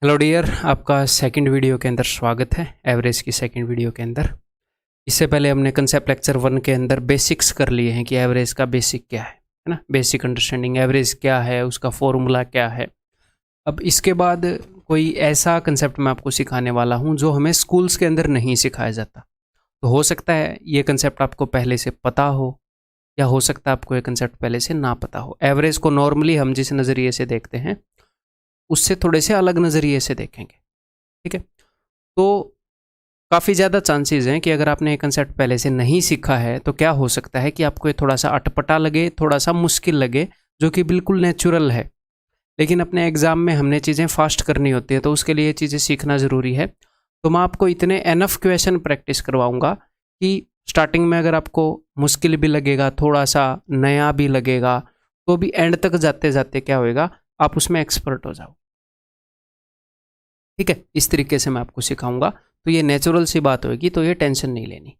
Hello dear, आपका second video के अंदर स्वागत है। एवरेज की सेकंड वीडियो के अंदर इससे पहले हमने कंसेप्ट लेक्चर 1 के अंदर बेसिक्स कर लिए हैं कि एवरेज का बेसिक क्या है ना, बेसिक अंडरस्टैंडिंग एवरेज क्या है, उसका फॉर्मूला क्या है। अब इसके बाद कोई ऐसा कंसेप्ट मैं आपको सिखाने वाला हूँ जो हमें स्कूल्स के अंदर नहीं सिखाया जाता। तो हो सकता है ये कंसेप्ट आपको पहले से पता हो या हो सकता है आपको ये कंसेप्ट पहले से ना पता हो। एवरेज को नॉर्मली हम जिस नज़रिए से देखते हैं उससे थोड़े से अलग नज़रिए से देखेंगे, ठीक है। तो काफ़ी ज़्यादा चांसेस हैं कि अगर आपने ये कंसेप्ट पहले से नहीं सीखा है तो क्या हो सकता है कि आपको ये थोड़ा सा अटपटा लगे, थोड़ा सा मुश्किल लगे, जो कि बिल्कुल नेचुरल है। लेकिन अपने एग्ज़ाम में हमने चीज़ें फास्ट करनी होती है तो उसके लिए ये चीज़ें सीखना ज़रूरी है। तो मैं आपको इतने एनफ क्वेश्चन प्रैक्टिस करवाऊँगा कि स्टार्टिंग में अगर आपको मुश्किल भी लगेगा, थोड़ा सा नया भी लगेगा, तो भी एंड तक जाते जाते क्या होएगा, आप उसमें एक्सपर्ट हो जाओ, ठीक है। इस तरीके से मैं आपको सिखाऊंगा तो ये नेचुरल सी बात होगी, तो ये टेंशन नहीं लेनी।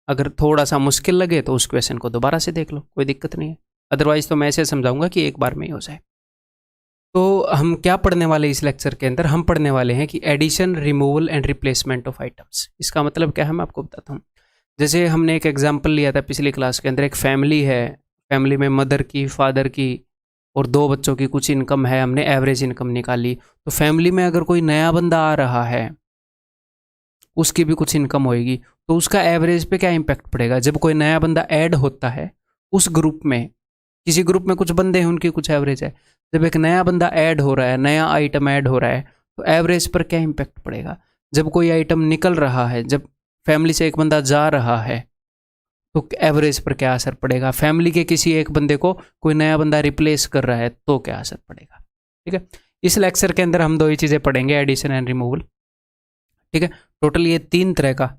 अगर थोड़ा सा मुश्किल लगे तो उस क्वेश्चन को दोबारा से देख लो, कोई दिक्कत नहीं है। अदरवाइज तो मैं ऐसे समझाऊंगा कि एक बार में ही हो जाए। तो हम क्या पढ़ने वाले इस लेक्चर के अंदर, हम पढ़ने वाले हैं कि addition, removal and replacement of items. इसका मतलब क्या है मैं आपको बताता हूँ। जैसे हमने एक एग्जाम्पल लिया था पिछली क्लास के अंदर, एक फैमिली है, फैमिली में मदर की, फादर की और 2 बच्चों की कुछ इनकम है, हमने एवरेज इनकम निकाली। तो फैमिली में अगर कोई नया बंदा आ रहा है उसकी भी कुछ इनकम होएगी, तो उसका एवरेज पे क्या इम्पैक्ट पड़ेगा। जब कोई नया बंदा ऐड होता है उस ग्रुप में, किसी ग्रुप में कुछ बंदे हैं उनकी कुछ एवरेज है, जब एक नया बंदा ऐड हो रहा है, नया आइटम ऐड हो रहा है, तो एवरेज पर क्या इम्पैक्ट पड़ेगा। जब कोई आइटम निकल रहा है, जब फैमिली से एक बंदा जा रहा है, तो एवरेज पर क्या असर पड़ेगा। फैमिली के किसी एक बंदे को कोई नया बंदा रिप्लेस कर रहा है तो क्या असर पड़ेगा, ठीक है। इस लेक्चर के अंदर हम 2 ही चीज़ें पढ़ेंगे, एडिशन एंड रिमूवल, ठीक है। टोटल ये 3 तरह का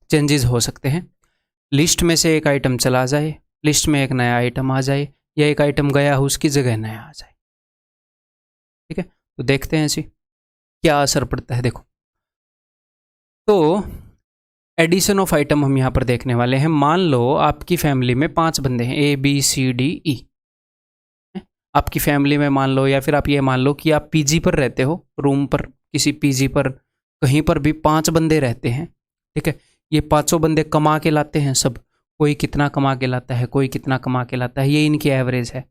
चेंजेस हो सकते हैं। लिस्ट में से एक आइटम चला जाए, लिस्ट में एक नया आइटम आ जाए, या एक आइटम गया हो उसकी जगह नया आ जाए, ठीक है। तो देखते हैं ऐसी क्या असर पड़ता है। देखो, तो एडिशन ऑफ आइटम हम यहाँ पर देखने वाले हैं। मान लो आपकी फैमिली में 5 बंदे हैं, ABCDE। आपकी फैमिली में मान लो, या फिर आप ये मान लो कि आप पीजी पर रहते हो, रूम पर, किसी पीजी पर, कहीं पर भी 5 बंदे रहते हैं, ठीक है। ये 5 बंदे कमा के लाते हैं सब, कोई कितना कमा के लाता है, कोई कितना कमा के लाता है, ये इनकी एवरेज है,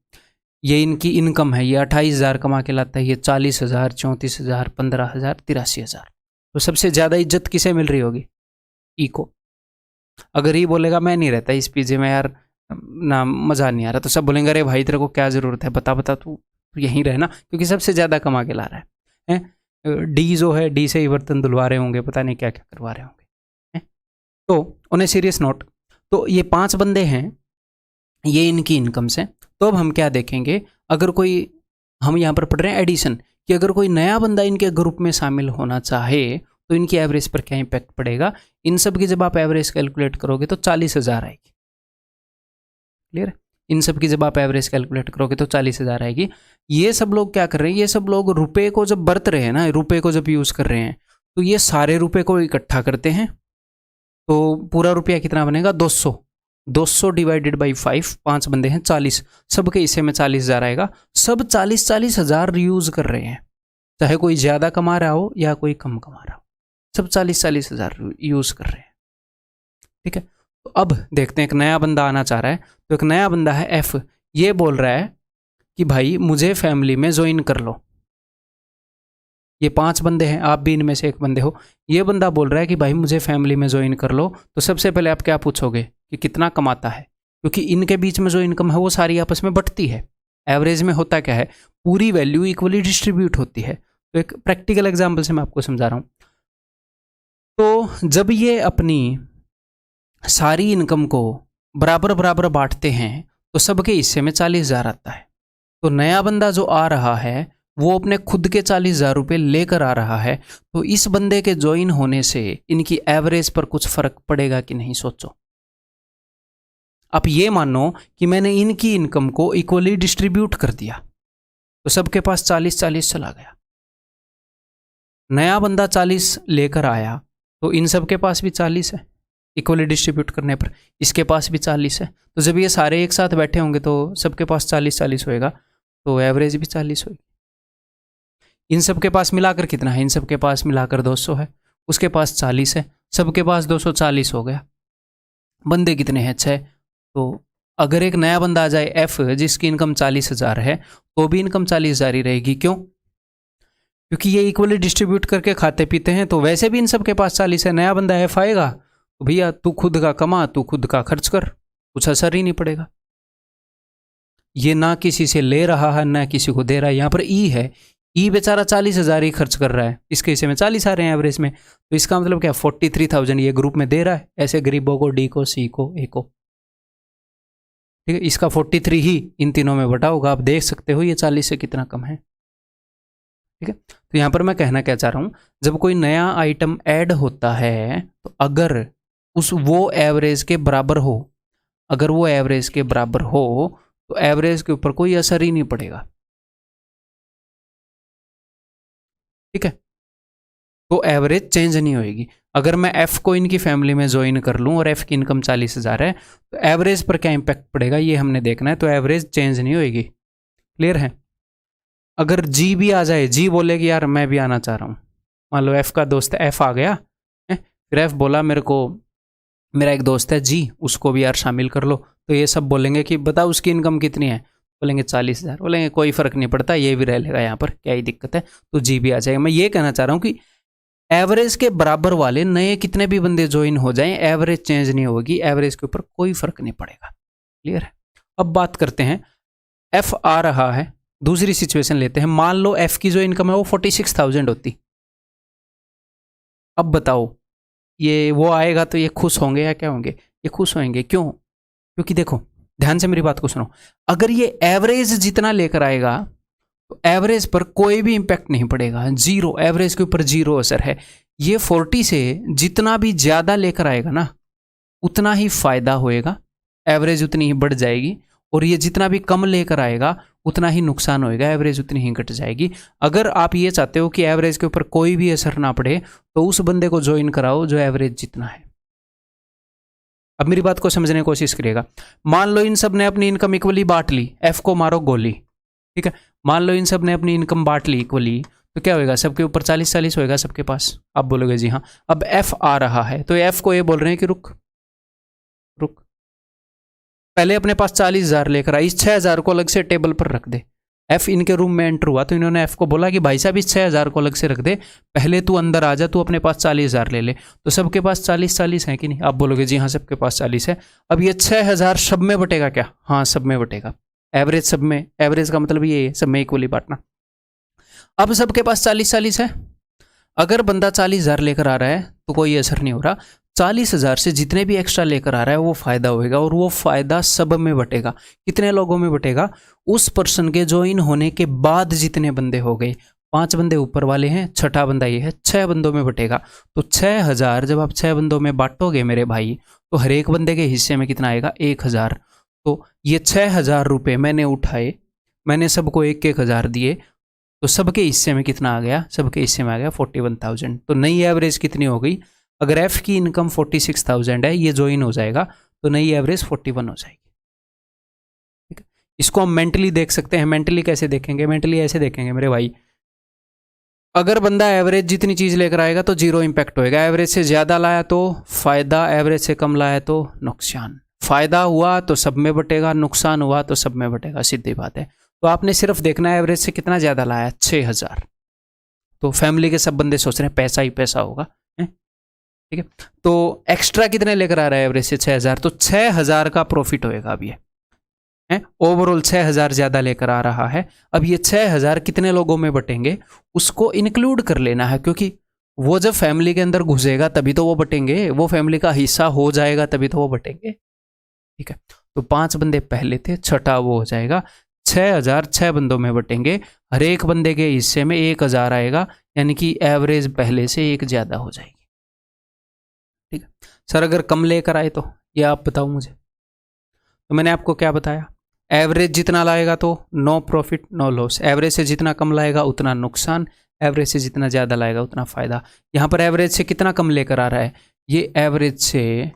ये इनकी इनकम है। ये 28,000 कमा के लाता है, ये 40,000, 34,000, 15,000, 83,000। तो सबसे ज़्यादा इज्जत किसे मिल रही होगी? ई को। अगर ये बोलेगा मैं नहीं रहता इस पीजी में यार, ना मज़ा नहीं आ रहा, तो सब बोलेंगे अरे भाई तेरे को क्या ज़रूरत है, बता बता तू यहीं रहना, क्योंकि सबसे ज़्यादा कमा के ला रहा है। डी जो है, डी से ही बर्तन धुलवा रहे होंगे, पता नहीं क्या क्या करवा रहे होंगे, हैं। तो ऑन ए सीरियस नोट, तो ये 5 बंदे हैं, ये इनकी इनकम्स हैं। तो अब हम क्या देखेंगे, अगर कोई, हम यहाँ पर पढ़ रहे हैं एडिशन, कि अगर कोई नया बंदा इनके ग्रुप में शामिल होना चाहे तो इनकी एवरेज पर क्या इम्पैक्ट पड़ेगा। इन सब की जब आप एवरेज कैलकुलेट करोगे तो 40,000 आएगी, क्लियर। इन सब की जब आप एवरेज कैलकुलेट करोगे तो 40,000 आएगी। ये सब लोग क्या कर रहे हैं, ये सब लोग रुपए को जब बरत रहे हैं ना, रुपए को जब यूज़ कर रहे हैं, तो ये सारे रुपए को इकट्ठा करते हैं, तो पूरा रुपया कितना बनेगा, 200। 200 डिवाइडेड बाई 5, 5 बंदे हैं, 40, सबके हिस्से में 40,000 आएगा। सब 40,000 यूज़ कर रहे हैं, चाहे कोई ज़्यादा कमा रहा हो या कोई कम कमा रहा हो, सब 40,000 यूज़ कर रहे हैं, ठीक है। तो अब देखते हैं, एक नया बंदा आना चाह रहा है, तो एक नया बंदा है F, ये बोल रहा है कि भाई मुझे फैमिली में ज्वाइन कर लो। ये 5 बंदे हैं, आप भी इनमें से एक बंदे हो। ये बंदा बोल रहा है कि भाई मुझे फैमिली में ज्वाइन कर लो। तो सबसे पहले आप क्या पूछोगे कि कितना कमाता है, क्योंकि इनके बीच में जो इनकम है वो सारी आपस में बंटती है। एवरेज में होता क्या है, पूरी वैल्यू इक्वली डिस्ट्रीब्यूट होती है। तो एक प्रैक्टिकल एग्जाम्पल से मैं आपको समझा रहा हूँ। तो जब ये अपनी सारी इनकम को बराबर बराबर बांटते हैं तो सबके हिस्से में 40,000 आता है। तो नया बंदा जो आ रहा है वो अपने खुद के 40,000 रुपये लेकर आ रहा है, तो इस बंदे के ज्वाइन होने से इनकी एवरेज पर कुछ फर्क पड़ेगा कि नहीं, सोचो। आप ये मानो कि मैंने इनकी इनकम को इक्वली डिस्ट्रीब्यूट कर दिया, तो सबके पास 40-40 चला गया। नया बंदा 40 लेकर आया तो इन सब के पास भी 40 है, इक्वली डिस्ट्रीब्यूट करने पर इसके पास भी 40 है। तो जब ये सारे एक साथ बैठे होंगे तो सबके पास 40-40 होएगा, तो एवरेज भी 40 होगी। इन सब के पास मिलाकर कितना है, इन सब के पास मिलाकर 200 है, उसके पास 40 है, सबके पास 240 हो गया। बंदे कितने हैं, 6। तो अगर एक नया बंदा आ जाए एफ जिसकी इनकम 40,000 है तो भी इनकम 40,000 ही रहेगी। क्यों? क्योंकि ये इक्वली डिस्ट्रीब्यूट करके खाते पीते हैं, तो वैसे भी इन सब के पास 40 है। नया बंदा एफ आएगा तो भैया तू खुद का कमा, तू खुद का खर्च कर, कुछ असर ही नहीं पड़ेगा। ये ना किसी से ले रहा है ना किसी को दे रहा है। यहाँ पर ई है, ई बेचारा 40,000 ही खर्च कर रहा है, इसके हिस्से में 40 आ रहे हैं एवरेज में, तो इसका मतलब क्या 43,000 ये ग्रुप में दे रहा है ऐसे गरीबों को, डी को, सी को, ए को। ठीक है, इसका 43 ही इन तीनों में बटा होगा। आप देख सकते हो ये 40 से कितना कम है। ठीक है, तो यहां पर मैं कहना क्या चाह रहा हूं, जब कोई नया आइटम ऐड होता है तो अगर वो एवरेज के बराबर हो, अगर वो एवरेज के बराबर हो तो एवरेज के ऊपर कोई असर ही नहीं पड़ेगा। ठीक है, तो एवरेज चेंज नहीं होगी। अगर मैं एफ को इनकी फैमिली में ज्वाइन कर लूं और एफ की इनकम 40,000 है तो एवरेज पर क्या इंपैक्ट पड़ेगा ये हमने देखना है। तो एवरेज चेंज नहीं होगी। क्लियर है? अगर जी भी आ जाए, जी बोले कि यार मैं भी आना चाह रहा हूं, मान लो एफ का दोस्त एफ आ गया है, फिर एफ बोला मेरे को, मेरा एक दोस्त है जी, उसको भी यार शामिल कर लो, तो ये सब बोलेंगे कि बताओ उसकी इनकम कितनी है, बोलेंगे 40,000, बोलेंगे कोई फर्क नहीं पड़ता, ये भी रह लेगा यहाँ पर, क्या ही दिक्कत है, तो जी भी आ जाएगा। मैं ये कहना चाह रहा हूँ कि एवरेज के बराबर वाले नए कितने भी बंदे ज्वाइन हो जाएं, एवरेज चेंज नहीं होगी, एवरेज के ऊपर कोई फर्क नहीं पड़ेगा। क्लियर है? अब बात करते हैं, एफ आ रहा है, दूसरी सिचुएशन लेते हैं। मान लो एफ की जो इनकम है वो 46,000 होती। अब बताओ ये वो आएगा तो ये खुश होंगे या क्या होंगे? ये खुश होंगे। क्यों? क्योंकि देखो ध्यान से मेरी बात को सुनो, अगर ये एवरेज जितना लेकर आएगा तो एवरेज पर कोई भी इंपैक्ट नहीं पड़ेगा, जीरो, एवरेज के ऊपर जीरो असर है। ये 40 से जितना भी ज्यादा लेकर आएगा ना उतना ही फायदा होएगा, एवरेज उतनी ही बढ़ जाएगी, और ये जितना भी कम लेकर आएगा उतना ही नुकसान होएगा, एवरेज उतनी ही घट जाएगी। अगर आप ये चाहते हो कि एवरेज के ऊपर कोई भी असर ना पड़े तो उस बंदे को ज्वाइन कराओ जो एवरेज जितना है। अब मेरी बात को समझने की कोशिश करिएगा। मान लो इन सब ने अपनी इनकम इक्वली बांट ली, एफ को मारो गोली। ठीक है, मान लो इन सब ने अपनी इनकम बांट ली इक्वली, तो क्या होएगा? सबके ऊपर 40-40 होएगा सबके पास। आप बोलोगे जी हाँ। अब एफ आ रहा है तो एफ को ये बोल रहे हैं कि रुक रुक, पहले अपने पास 40,000 लेकर आई, इस 6,000 को अलग से टेबल पर रख दे। एफ इनके रूम में एंटर हुआ तो इन्होंने एफ को बोला कि भाई साहब इस 6,000 को अलग से रख दे, पहले तू अंदर आ जा, तू अपने पास 40,000 ले ले। तो सबके पास 40-40 है कि नहीं? आप बोलोगे जी हाँ सबके पास 40 है। अब ये 6,000 सब में बटेगा क्या? हाँ सब में बटेगा। एवरेज सब में, एवरेज का मतलब ये है सब में इक्वली बांटना। अब सबके पास 40-40 है। अगर बंदा 40,000 लेकर आ रहा है तो कोई असर नहीं हो रहा, 40,000 से जितने भी एक्स्ट्रा लेकर आ रहा है वो फायदा होएगा, और वो फायदा सब में बटेगा। कितने लोगों में बटेगा? उस पर्सन के ज्वाइन होने के बाद जितने बंदे हो गए, 5 बंदे ऊपर वाले हैं, छठा बंदा ये है, 6 बंदों में बटेगा। तो 6,000 जब आप 6 बंदों में बांटोगे मेरे भाई, तो हर एक बंदे के हिस्से में कितना आएगा? 1,000। तो ये 6,000 रुपये मैंने उठाए, मैंने सबको 1-1 हज़ार दिए, तो सबके हिस्से में कितना आ गया? सबके हिस्से में आ गया 41,000। तो नई एवरेज कितनी हो गई? अगर एफ की इनकम 46,000 है, ये ज्वाइन हो जाएगा तो नई एवरेज 41 हो जाएगी। ठीक है, इसको हम मेंटली देख सकते हैं। मेंटली कैसे देखेंगे? मेंटली ऐसे देखेंगे मेरे भाई, अगर बंदा एवरेज जितनी चीज लेकर आएगा तो जीरो इंपैक्ट होएगा, एवरेज से ज्यादा लाया तो फायदा, एवरेज से कम लाया तो नुकसान। फायदा हुआ तो सब में बटेगा, नुकसान हुआ तो सब में बटेगा, सीधी बात है। तो आपने सिर्फ देखना है एवरेज से कितना ज्यादा लाया, 6,000। तो फैमिली के सब बंदे सोच रहे हैं पैसा ही पैसा होगा। ठीक है, तो एक्स्ट्रा कितने लेकर आ रहा है एवरेज से? 6,000। तो 6,000 का प्रॉफिट होएगा। अब ये ओवरऑल 6,000 ज्यादा लेकर आ रहा है। अब ये 6,000 कितने लोगों में बटेंगे उसको इंक्लूड कर लेना है, क्योंकि वो जब फैमिली के अंदर घुसेगा तभी तो वो बटेंगे, वो फैमिली का हिस्सा हो जाएगा तभी तो वो बटेंगे। ठीक है, तो 5 बंदे पहले थे, छठा वो हो जाएगा। 6,000 6 बंदों में बटेंगे, हर एक बंदे के हिस्से में 1,000 आएगा, यानी कि एवरेज पहले से 1 ज्यादा हो जाएगी। ठीक है सर, अगर कम लेकर आए तो ये आप बताओ मुझे। तो मैंने आपको क्या बताया? एवरेज जितना लाएगा तो no profit no loss, average से जितना कम लाएगा उतना नुकसान, एवरेज से जितना ज़्यादा लाएगा उतना फ़ायदा। यहाँ पर एवरेज से कितना कम लेकर आ रहा है? ये एवरेज से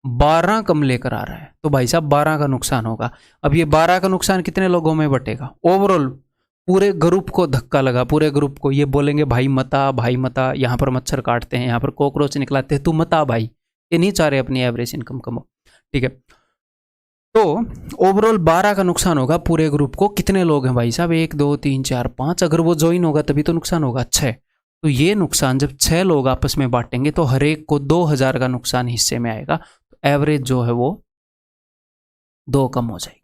12 कम लेकर आ रहा है, तो भाई साहब 12 का नुकसान होगा। अब ये 12 का नुकसान कितने लोगों में बटेगा? ओवरऑल पूरे ग्रुप को धक्का लगा, पूरे ग्रुप को ये बोलेंगे भाई मता, यहाँ पर मच्छर काटते हैं, यहाँ पर कॉकरोच निकलाते हैं, तू मता भाई, ये नहीं चाह रहे अपनी एवरेज इनकम कम हो, ठीक है। तो ओवरऑल 12 का नुकसान होगा पूरे ग्रुप को। कितने लोग हैं भाई साहब, 1 2 3 4 5, अगर वो ज्वाइन होगा तभी तो नुकसान होगा 6। तो ये नुकसान जब 6 लोग आपस में बांटेंगे तो हर एक को 2000 का नुकसान हिस्से में आएगा, तो एवरेज जो है वो 2 कम हो जाएगी।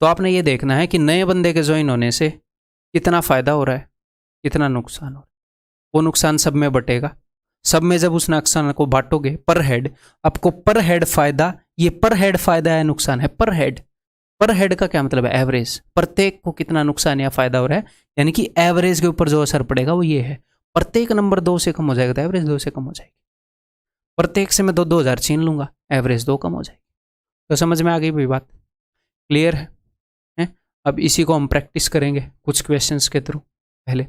तो आपने ये देखना है कि नए बंदे के ज्वाइन होने से कितना फायदा हो रहा है, कितना नुकसान हो रहा है, वो नुकसान सब में बटेगा। सब में जब उस नुकसान को बांटोगे पर हेड, आपको पर हेड फायदा, ये पर हेड फायदा है नुकसान है पर हेड। पर हेड का क्या मतलब है, एवरेज, प्रत्येक को कितना नुकसान या फायदा हो रहा है, यानी कि एवरेज के ऊपर जो असर पड़ेगा वो ये है। प्रत्येक नंबर 2 से कम हो जाएगा तो एवरेज 2 से कम हो जाएगी। प्रत्येक से मैं 2000 छीन लूंगा, एवरेज 2 कम हो जाएगी। तो समझ में आ गई भाई बात, क्लियर है? अब इसी को हम प्रैक्टिस करेंगे कुछ क्वेश्चंस के थ्रू पहले।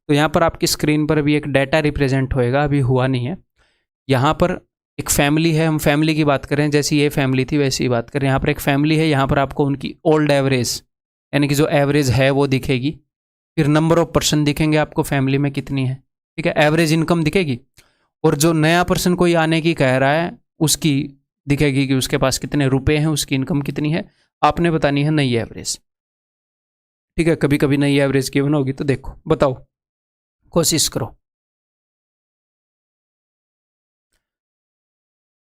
तो यहाँ पर आपकी स्क्रीन पर अभी एक डाटा रिप्रेजेंट होएगा, अभी हुआ नहीं है। यहाँ पर एक फैमिली है, हम फैमिली की बात करें, जैसी ये फैमिली थी वैसी ही बात करें। यहाँ पर एक फैमिली है, यहाँ पर आपको उनकी ओल्ड एवरेज यानी कि जो एवरेज है वो दिखेगी, फिर नंबर ऑफ पर्सन दिखेंगे आपको फैमिली में कितनी है, ठीक है, एवरेज इनकम दिखेगी, और जो नया पर्सन कोई आने की कह रहा है उसकी दिखेगी कि उसके पास कितने रुपए हैं, उसकी इनकम कितनी है, आपने बतानी है नई एवरेज, ठीक है। कभी कभी नई एवरेज गिवन होगी तो देखो बताओ, कोशिश करो।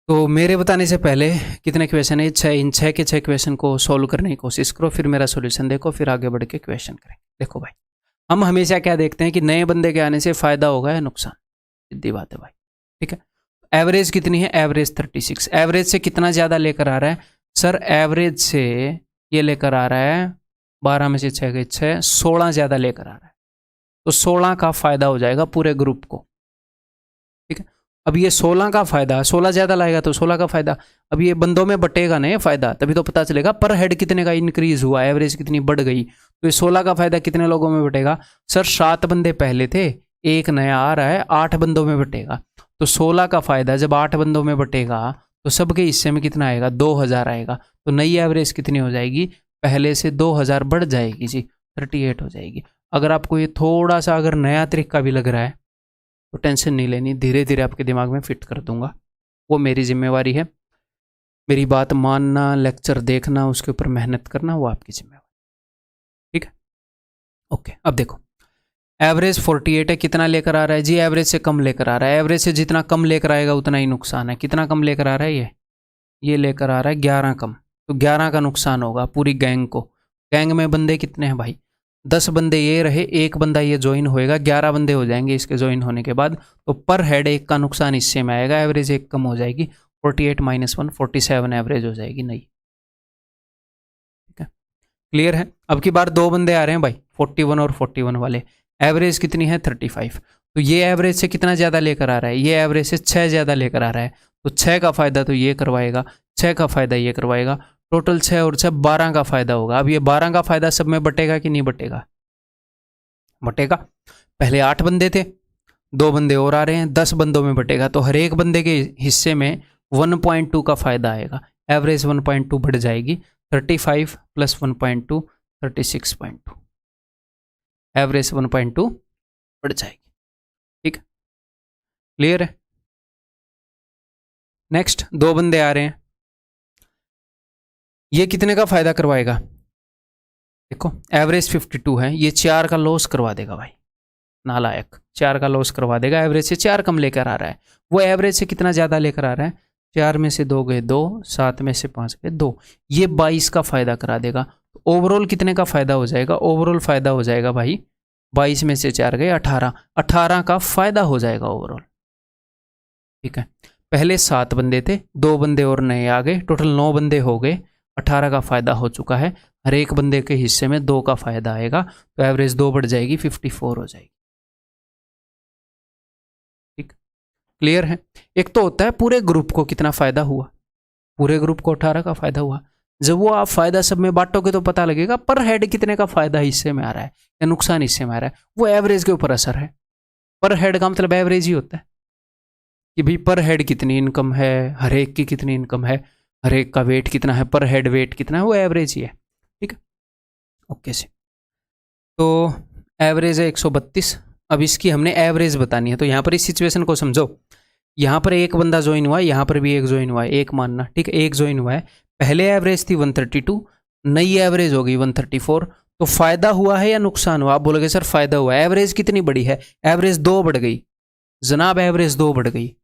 तो मेरे बताने से पहले कितने क्वेश्चन है, 6, इन 6 के 6 क्वेश्चन को सॉल्व करने की कोशिश करो, फिर मेरा सॉल्यूशन देखो, फिर आगे बढ़ के क्वेश्चन करें। देखो भाई, हम हमेशा क्या देखते हैं कि नए बंदे के आने से फायदा होगा या नुकसान, सीधी बात है भाई, ठीक है। एवरेज कितनी है, एवरेज 36। एवरेज से कितना ज़्यादा लेकर आ रहा है सर, एवरेज से ये लेकर आ रहा है 12 में से 6 गए 6, 16 ज़्यादा लेकर आ रहा है, तो 16 का फायदा हो जाएगा पूरे ग्रुप को, ठीक है। अब ये 16 का फायदा, 16 ज़्यादा लाएगा तो 16 का फायदा, अब ये बंदों में बटेगा ना ये फायदा, तभी तो पता चलेगा पर हेड कितने का इंक्रीज हुआ, एवरेज कितनी बढ़ गई। तो ये 16 का फायदा कितने लोगों में बटेगा सर, 7 बंदे पहले थे, एक नया आ रहा है, 8 बंदों में बटेगा। तो 16 का फायदा जब 8 बंदों में बटेगा तो सबके हिस्से में कितना आएगा, 2000 आएगा। तो नई एवरेज कितनी हो जाएगी, पहले से 2000 बढ़ जाएगी जी, 38 हो जाएगी। अगर आपको ये थोड़ा सा अगर नया तरीका भी लग रहा है तो टेंशन नहीं लेनी, धीरे धीरे आपके दिमाग में फिट कर दूंगा, वो मेरी जिम्मेवारी है। मेरी बात मानना, लेक्चर देखना, उसके ऊपर मेहनत करना, वो आपकी जिम्मेवारी, ठीक है। ओके, अब देखो एवरेज 48 है, कितना लेकर आ रहा है जी, एवरेज से कम लेकर आ रहा है। एवरेज से जितना कम लेकर आएगा उतना ही नुकसान है। कितना कम लेकर आ रहा है, ये लेकर आ रहा है 11 कम, तो 11 का नुकसान होगा पूरी गैंग को। गैंग में बंदे कितने हैं भाई, 10 बंदे ये रहे, एक बंदा ये ज्वाइन होएगा, 11 बंदे हो जाएंगे इसके ज्वाइन होने के बाद। तो पर हेड 1 का नुकसान हिस्से में आएगा, एवरेज 1 कम हो जाएगी, 48 - 1 47 एवरेज हो जाएगी नई, ठीक है, क्लियर है। अब की बार 2 बंदे आ रहे हैं भाई, 41 और 41 वाले, एवरेज कितनी है 35। तो ये एवरेज से कितना ज़्यादा लेकर आ रहा है, ये एवरेज से 6 ज़्यादा लेकर आ रहा है, तो 6 का फायदा तो ये करवाएगा, 6 का फायदा ये करवाएगा, टोटल 6 और 6 12 का फायदा होगा। अब ये 12 का फायदा सब में बटेगा कि नहीं बटेगा, बटेगा। पहले 8 बंदे थे, 2 बंदे और आ रहे हैं, 10 बंदों में बटेगा, तो हर एक बंदे के हिस्से में 1.2 का फायदा आएगा, एवरेज 1.2 बढ़ जाएगी, 35 + 1.2 36.2, एवरेज 1.2 बढ़ जाएगी, ठीक, क्लियर है। नेक्स्ट 2 बंदे आ रहे हैं, ये कितने का फायदा करवाएगा, देखो एवरेज 52 है, ये 4 का लॉस करवा देगा भाई, नालायक, 4 का लॉस करवा देगा, एवरेज से 4 कम लेकर आ रहा है। वो एवरेज से कितना ज़्यादा लेकर आ रहा है, 4 में से 2 गए 2, 7 में से 5 गए 2, ये 22 का फायदा करा देगा। तो ओवरऑल कितने का फायदा हो जाएगा, ओवरऑल फायदा हो जाएगा भाई 22 में से 4 गए 18, 18 का फायदा हो जाएगा ओवरऑल, ठीक है। पहले 7 बंदे थे, 2 बंदे और नए आ गए, टोटल 9 बंदे हो गए, 18 का फायदा हो चुका है, हर एक बंदे के हिस्से में 2 का फायदा आएगा, तो एवरेज 2 बढ़ जाएगी, 54 हो जाएगी, ठीक, क्लियर है। एक तो होता है पूरे ग्रुप को कितना फायदा हुआ, पूरे ग्रुप को 18 का फायदा हुआ, जब वो आप फायदा सब में बांटोगे तो पता लगेगा पर हेड कितने का फायदा हिस्से में आ रहा है या नुकसान हिस्से में आ रहा है, वो एवरेज के ऊपर असर है। पर हेड का मतलब एवरेज ही होता है कि भाई पर हेड कितनी इनकम है, हर एक की कितनी इनकम है, हर एक का वेट कितना है, पर हेड वेट कितना है, वो एवरेज ही है, ठीक है। ओके से तो एवरेज है 132। अब इसकी हमने एवरेज बतानी है, तो यहाँ पर इस सिचुएशन को समझो। यहाँ पर एक बंदा ज्वाइन हुआ है, यहाँ पर भी एक ज्वाइन हुआ है, एक मानना, ठीक है, एक ज्वाइन हुआ है। पहले एवरेज थी 132, नई एवरेज हो गई 134। तो फायदा हुआ है या नुकसान हुआ? आप बोलोगे सर फायदा हुआ है। एवरेज कितनी बड़ी है? एवरेज 2 बढ़ गई जनाब, एवरेज 2 बढ़ गई।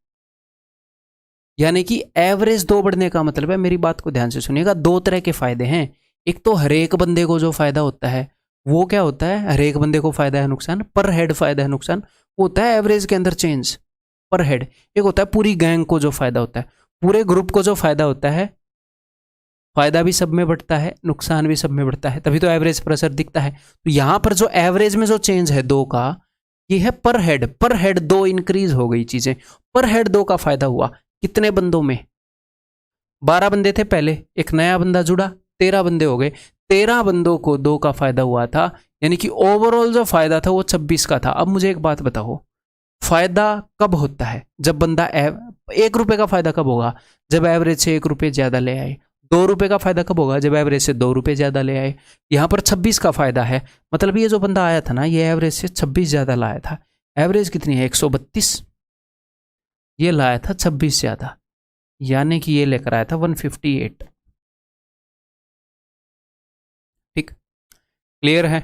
यानी कि एवरेज 2 बढ़ने का मतलब है, मेरी बात को ध्यान से सुनिएगा, दो तरह के फायदे हैं। एक तो हर एक बंदे को जो फायदा होता है वो क्या होता है? हर एक बंदे को फायदा है नुकसान, पर हेड फायदा है नुकसान, वो होता है एवरेज के अंदर चेंज पर हेड। एक होता है पूरी गैंग को जो फायदा होता है, पूरे ग्रुप को जो फायदा होता है। फायदा भी सब में बढ़ता है, नुकसान भी सब में बढ़ता है, तभी तो एवरेज पर असर दिखता है। तो यहां पर जो एवरेज में जो चेंज है 2 का, ये है पर हेड। पर हेड 2 इंक्रीज हो गई चीजें, पर हेड 2 का फायदा हुआ। कितने बंदों में? 12 बंदे थे पहले, एक नया बंदा जुड़ा, 13 बंदे हो गए। 13 बंदों को 2 का फायदा हुआ था, यानी कि ओवरऑल जो फायदा था वो 26 का था। अब मुझे एक बात बताओ, फायदा कब होता है? जब बंदा 1 रुपए का फायदा कब होगा? जब एवरेज से 1 रुपए ज्यादा ले आए। 2 रुपए का फायदा कब होगा? जब एवरेज से 2 रुपए ज्यादा ले आए। यहाँ पर 26 का फायदा है, मतलब ये जो बंदा आया था ना, ये एवरेज से 26 ज्यादा लाया था। एवरेज कितनी है? 132, ये लाया था 26 ज्यादा, यानी कि ये लेकर आया था 158। ठीक, क्लियर है?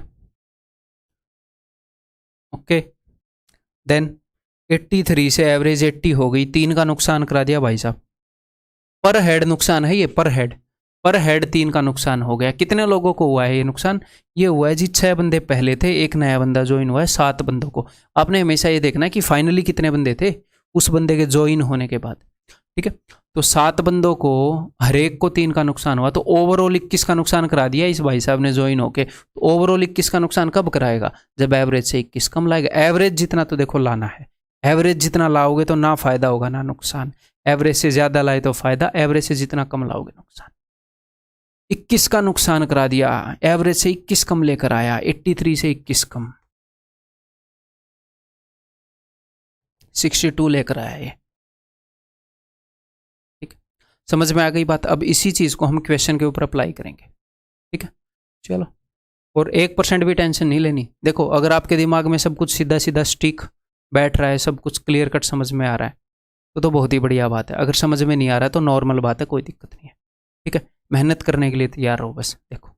ओके, देन 83 से एवरेज 80 हो गई, 3 का नुकसान करा दिया भाई साहब। पर हेड नुकसान है ये, पर हेड 3 का नुकसान हो गया। कितने लोगों को हुआ है ये नुकसान? ये हुआ है जी 6 बंदे पहले थे, एक नया बंदा ज्वाइन हुआ है, 7 बंदों को। आपने हमेशा ये देखना है कि फाइनली कितने बंदे थे उस बंदे के ज्वाइन होने के बाद, ठीक है। तो 7 बंदों को, हर एक को 3 का नुकसान हुआ, तो ओवरऑल 21 का नुकसान करा दिया इस भाई साहब ने ज्वाइन होके। तो ओवरऑल 21 का नुकसान कब कराएगा? जब एवरेज से 21 कम लाएगा। एवरेज जितना तो देखो लाना है, एवरेज जितना लाओगे तो ना फायदा होगा ना नुकसान। एवरेज से ज्यादा लाए तो फायदा, एवरेज से जितना कम लाओगे नुकसान। 21 का नुकसान करा दिया, एवरेज से 21 कम लेकर आया, 83 से 21 कम 62 लेकर आया ये। ठीक है, समझ में आ गई बात? अब इसी चीज को हम क्वेश्चन के ऊपर अप्लाई करेंगे, ठीक है। चलो, और 1% भी टेंशन नहीं लेनी। देखो, अगर आपके दिमाग में सब कुछ सीधा सीधा स्टिक बैठ रहा है, सब कुछ क्लियर कट समझ में आ रहा है, तो बहुत ही बढ़िया बात है। अगर समझ में नहीं आ रहा है तो नॉर्मल बात है, कोई दिक्कत नहीं है, ठीक है। मेहनत करने के लिए तैयार रहो बस। देखो,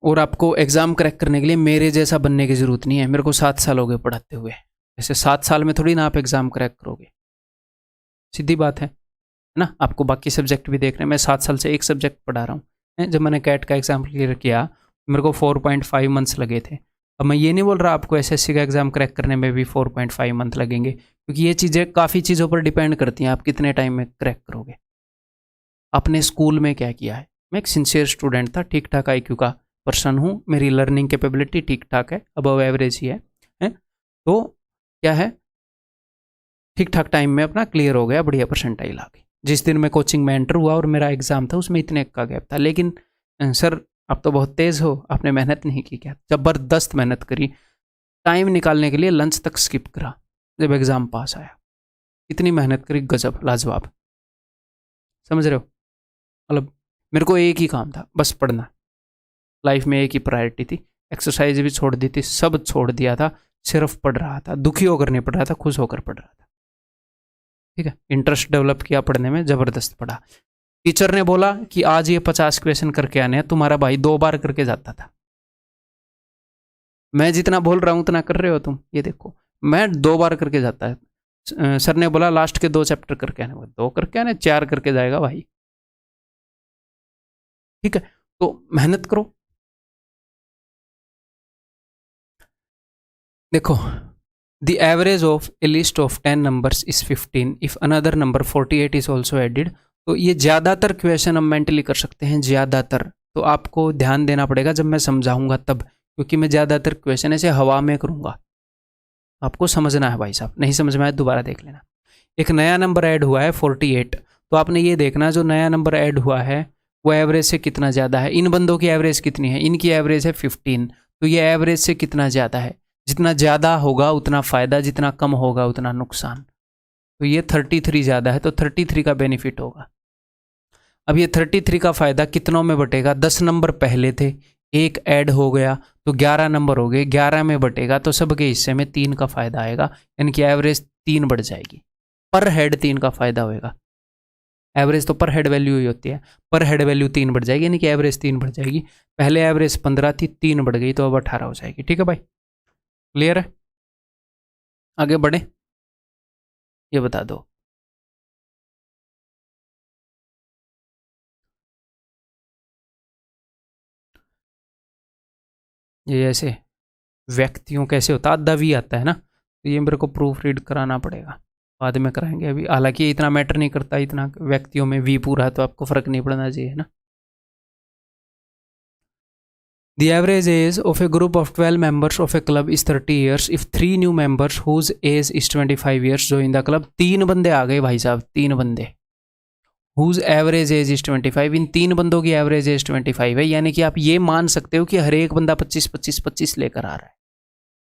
और आपको एग्जाम क्रैक करने के लिए मेरे जैसा बनने की जरूरत नहीं है। मेरे को 7 साल हो गए पढ़ाते हुए, ऐसे 7 साल में थोड़ी ना आप एग्जाम क्रैक करोगे, सीधी बात है ना। आपको बाकी सब्जेक्ट भी देख रहे हैं, मैं 7 साल से एक सब्जेक्ट पढ़ा रहा हूँ। जब मैंने कैट का एग्जाम क्लियर किया, मेरे को 4.5 मंथ्स लगे थे। अब मैं ये नहीं बोल रहा आपको एसएससी का एग्जाम क्रैक करने में भी 4.5 मंथ लगेंगे, क्योंकि ये चीज़ें काफ़ी चीज़ों पर डिपेंड करती हैं, आप कितने टाइम में क्रैक करोगे। अपने स्कूल में क्या किया है? मैं एक सिंसियर स्टूडेंट था, ठीक ठाक आईक्यू का पर्सन हूँ, मेरी लर्निंग कैपेबिलिटी ठीक ठाक है, अबव एवरेज ही है? तो क्या है, ठीक ठाक टाइम में अपना क्लियर हो गया, बढ़िया परसेंटाइल आ गई। जिस दिन मैं कोचिंग में एंटर हुआ और मेरा एग्जाम था, उसमें इतने का गैप था। लेकिन सर आप तो बहुत तेज़ हो, आपने मेहनत नहीं की क्या? ज़बरदस्त मेहनत करी, टाइम निकालने के लिए लंच तक स्किप करा जब एग्ज़ाम पास आया। इतनी मेहनत करी, गजब, लाजवाब। समझ रहे हो? मतलब मेरे को एक ही काम था, बस पढ़ना। लाइफ में एक ही प्रायोरिटी थी, एक्सरसाइज भी छोड़ दी थी, सब छोड़ दिया था, सिर्फ पढ़ रहा था। दुखी होकर नहीं पढ़ रहा था, खुश होकर पढ़ रहा था, ठीक है। इंटरेस्ट डेवलप किया पढ़ने में, ज़बरदस्त पढ़ा। टीचर ने बोला कि आज ये 50 क्वेश्चन करके आने हैं, तुम्हारा भाई 2 बार करके जाता था। मैं जितना बोल रहा हूँ उतना कर रहे हो तुम, ये देखो, मैं 2 बार करके जाता है। सर ने बोला लास्ट के 2 चैप्टर करके आने, 2 करके आने, 4 करके जाएगा भाई, ठीक है। तो मेहनत करो। देखो, the average of A list of 10 numbers is 15 if another number 48 is also added. तो ये ज़्यादातर क्वेश्चन हम मेंटली कर सकते हैं, ज़्यादातर। तो आपको ध्यान देना पड़ेगा जब मैं समझाऊंगा तब, क्योंकि मैं ज़्यादातर क्वेश्चन ऐसे हवा में करूंगा। आपको समझना है भाई साहब, नहीं समझ में आया दोबारा देख लेना। एक नया नंबर ऐड हुआ है 48, तो आपने ये देखना जो नया नंबर ऐड हुआ है वो एवरेज से कितना ज़्यादा है। इन बंदों की एवरेज कितनी है? इनकी एवरेज है 15, तो ये एवरेज से कितना ज़्यादा है? जितना ज़्यादा होगा उतना फ़ायदा, जितना कम होगा उतना नुकसान। तो ये 33 ज़्यादा है, तो 33 का बेनिफिट होगा। अब ये 33 का फ़ायदा कितनों में बटेगा? 10 नंबर पहले थे, एक ऐड हो गया तो 11 नंबर हो गए, 11 में बटेगा तो सबके हिस्से में 3 का फायदा आएगा, यानी कि एवरेज 3 बढ़ जाएगी, पर हेड 3 का फायदा होएगा। एवरेज तो पर हेड वैल्यू ही होती है, पर हेड वैल्यू 3 बढ़ जाएगी, यानी कि एवरेज 3 बढ़ जाएगी। पहले एवरेज 15 थी, 3 बढ़ गई तो अब 18 हो जाएगी। ठीक है भाई, क्लियर है? आगे बढ़े, ये बता दो। ये ऐसे व्यक्तियों कैसे होता, आधा वी आता है ना, तो ये मेरे को प्रूफ रीड कराना पड़ेगा, बाद में कराएंगे। अभी हालांकि इतना मैटर नहीं करता, इतना व्यक्तियों में वी पूरा है तो आपको फर्क नहीं पड़ना चाहिए ना। The average age of a group of 12 members of a club is 30 years if 3 new members whose age is 25 years join the club। 3 बंदे आ गए भाई साहब, 3 बंदे whose average age is 25, इन 3 बंदों की एवरेज एज 25 है, यानी कि आप ये मान सकते हो कि हर एक बंदा 25-25-25 लेकर आ रहा है।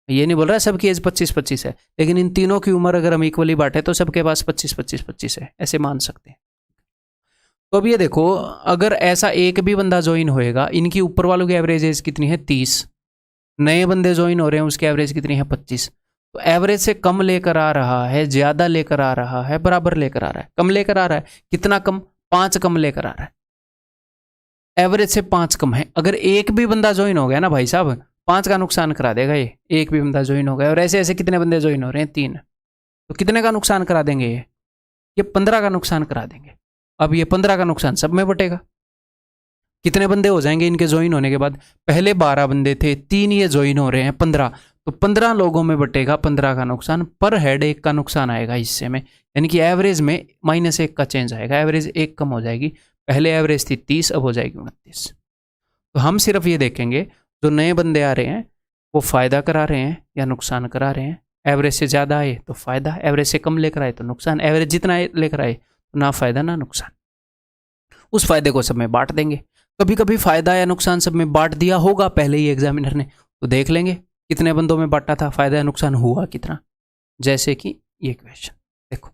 ये नहीं बोल रहा है सबकी एज 25-25 है, लेकिन इन तीनों की उम्र अगर हम इक्वली बांटे तो सबके पास 25-25-25 है, ऐसे मान सकते हैं। तो अब ये देखो, अगर ऐसा एक भी बंदा ज्वाइन होएगा, इनकी ऊपर वालों की एवरेज एज कितनी है 30, नए बंदे ज्वाइन हो रहे हैं उसकी एवरेज कितनी है 25, तो एवरेज से कम लेकर आ रहा है, ज्यादा लेकर आ रहा है, बराबर लेकर आ रहा है, कम लेकर आ रहा है, कितना कम, 5 कम लेकर आ रहा है, एवरेज से 5 कम है। अगर एक भी बंदा ज्वाइन हो गया ना भाई साहब, 5 का नुकसान करा देगा ये, एक भी बंदा ज्वाइन हो गया। और ऐसे ऐसे कितने बंदे ज्वाइन हो रहे हैं 3, तो कितने का नुकसान करा देंगे ये 15 का नुकसान करा देंगे। अब ये 15 का नुकसान सब में बटेगा, कितने बंदे हो जाएंगे इनके ज्वाइन होने के बाद, पहले 12 बंदे थे, 3 ये ज्वाइन हो रहे हैं 15, तो 15 लोगों में बटेगा 15 का नुकसान, पर हेड 1 का नुकसान आएगा हिस्से में, यानी कि एवरेज में -1 का चेंज आएगा, एवरेज 1 कम हो जाएगी। पहले एवरेज थी 30, अब हो जाएगी 29। तो हम सिर्फ ये देखेंगे जो नए बंदे आ रहे हैं वो फायदा करा रहे हैं या नुकसान करा रहे हैं। एवरेज से ज़्यादा आए तो फायदा, एवरेज से कम लेकर आए तो नुकसान, एवरेज जितना लेकर आए तो ना फायदा ना नुकसान। उस फायदे को सब में बांट देंगे। कभी कभी फायदा या नुकसान सब में बांट दिया होगा पहले ही एग्जामिनर ने, तो देख लेंगे कितने बंदों में बांटा था, फायदा या नुकसान हुआ कितना। जैसे कि ये क्वेश्चन देखो,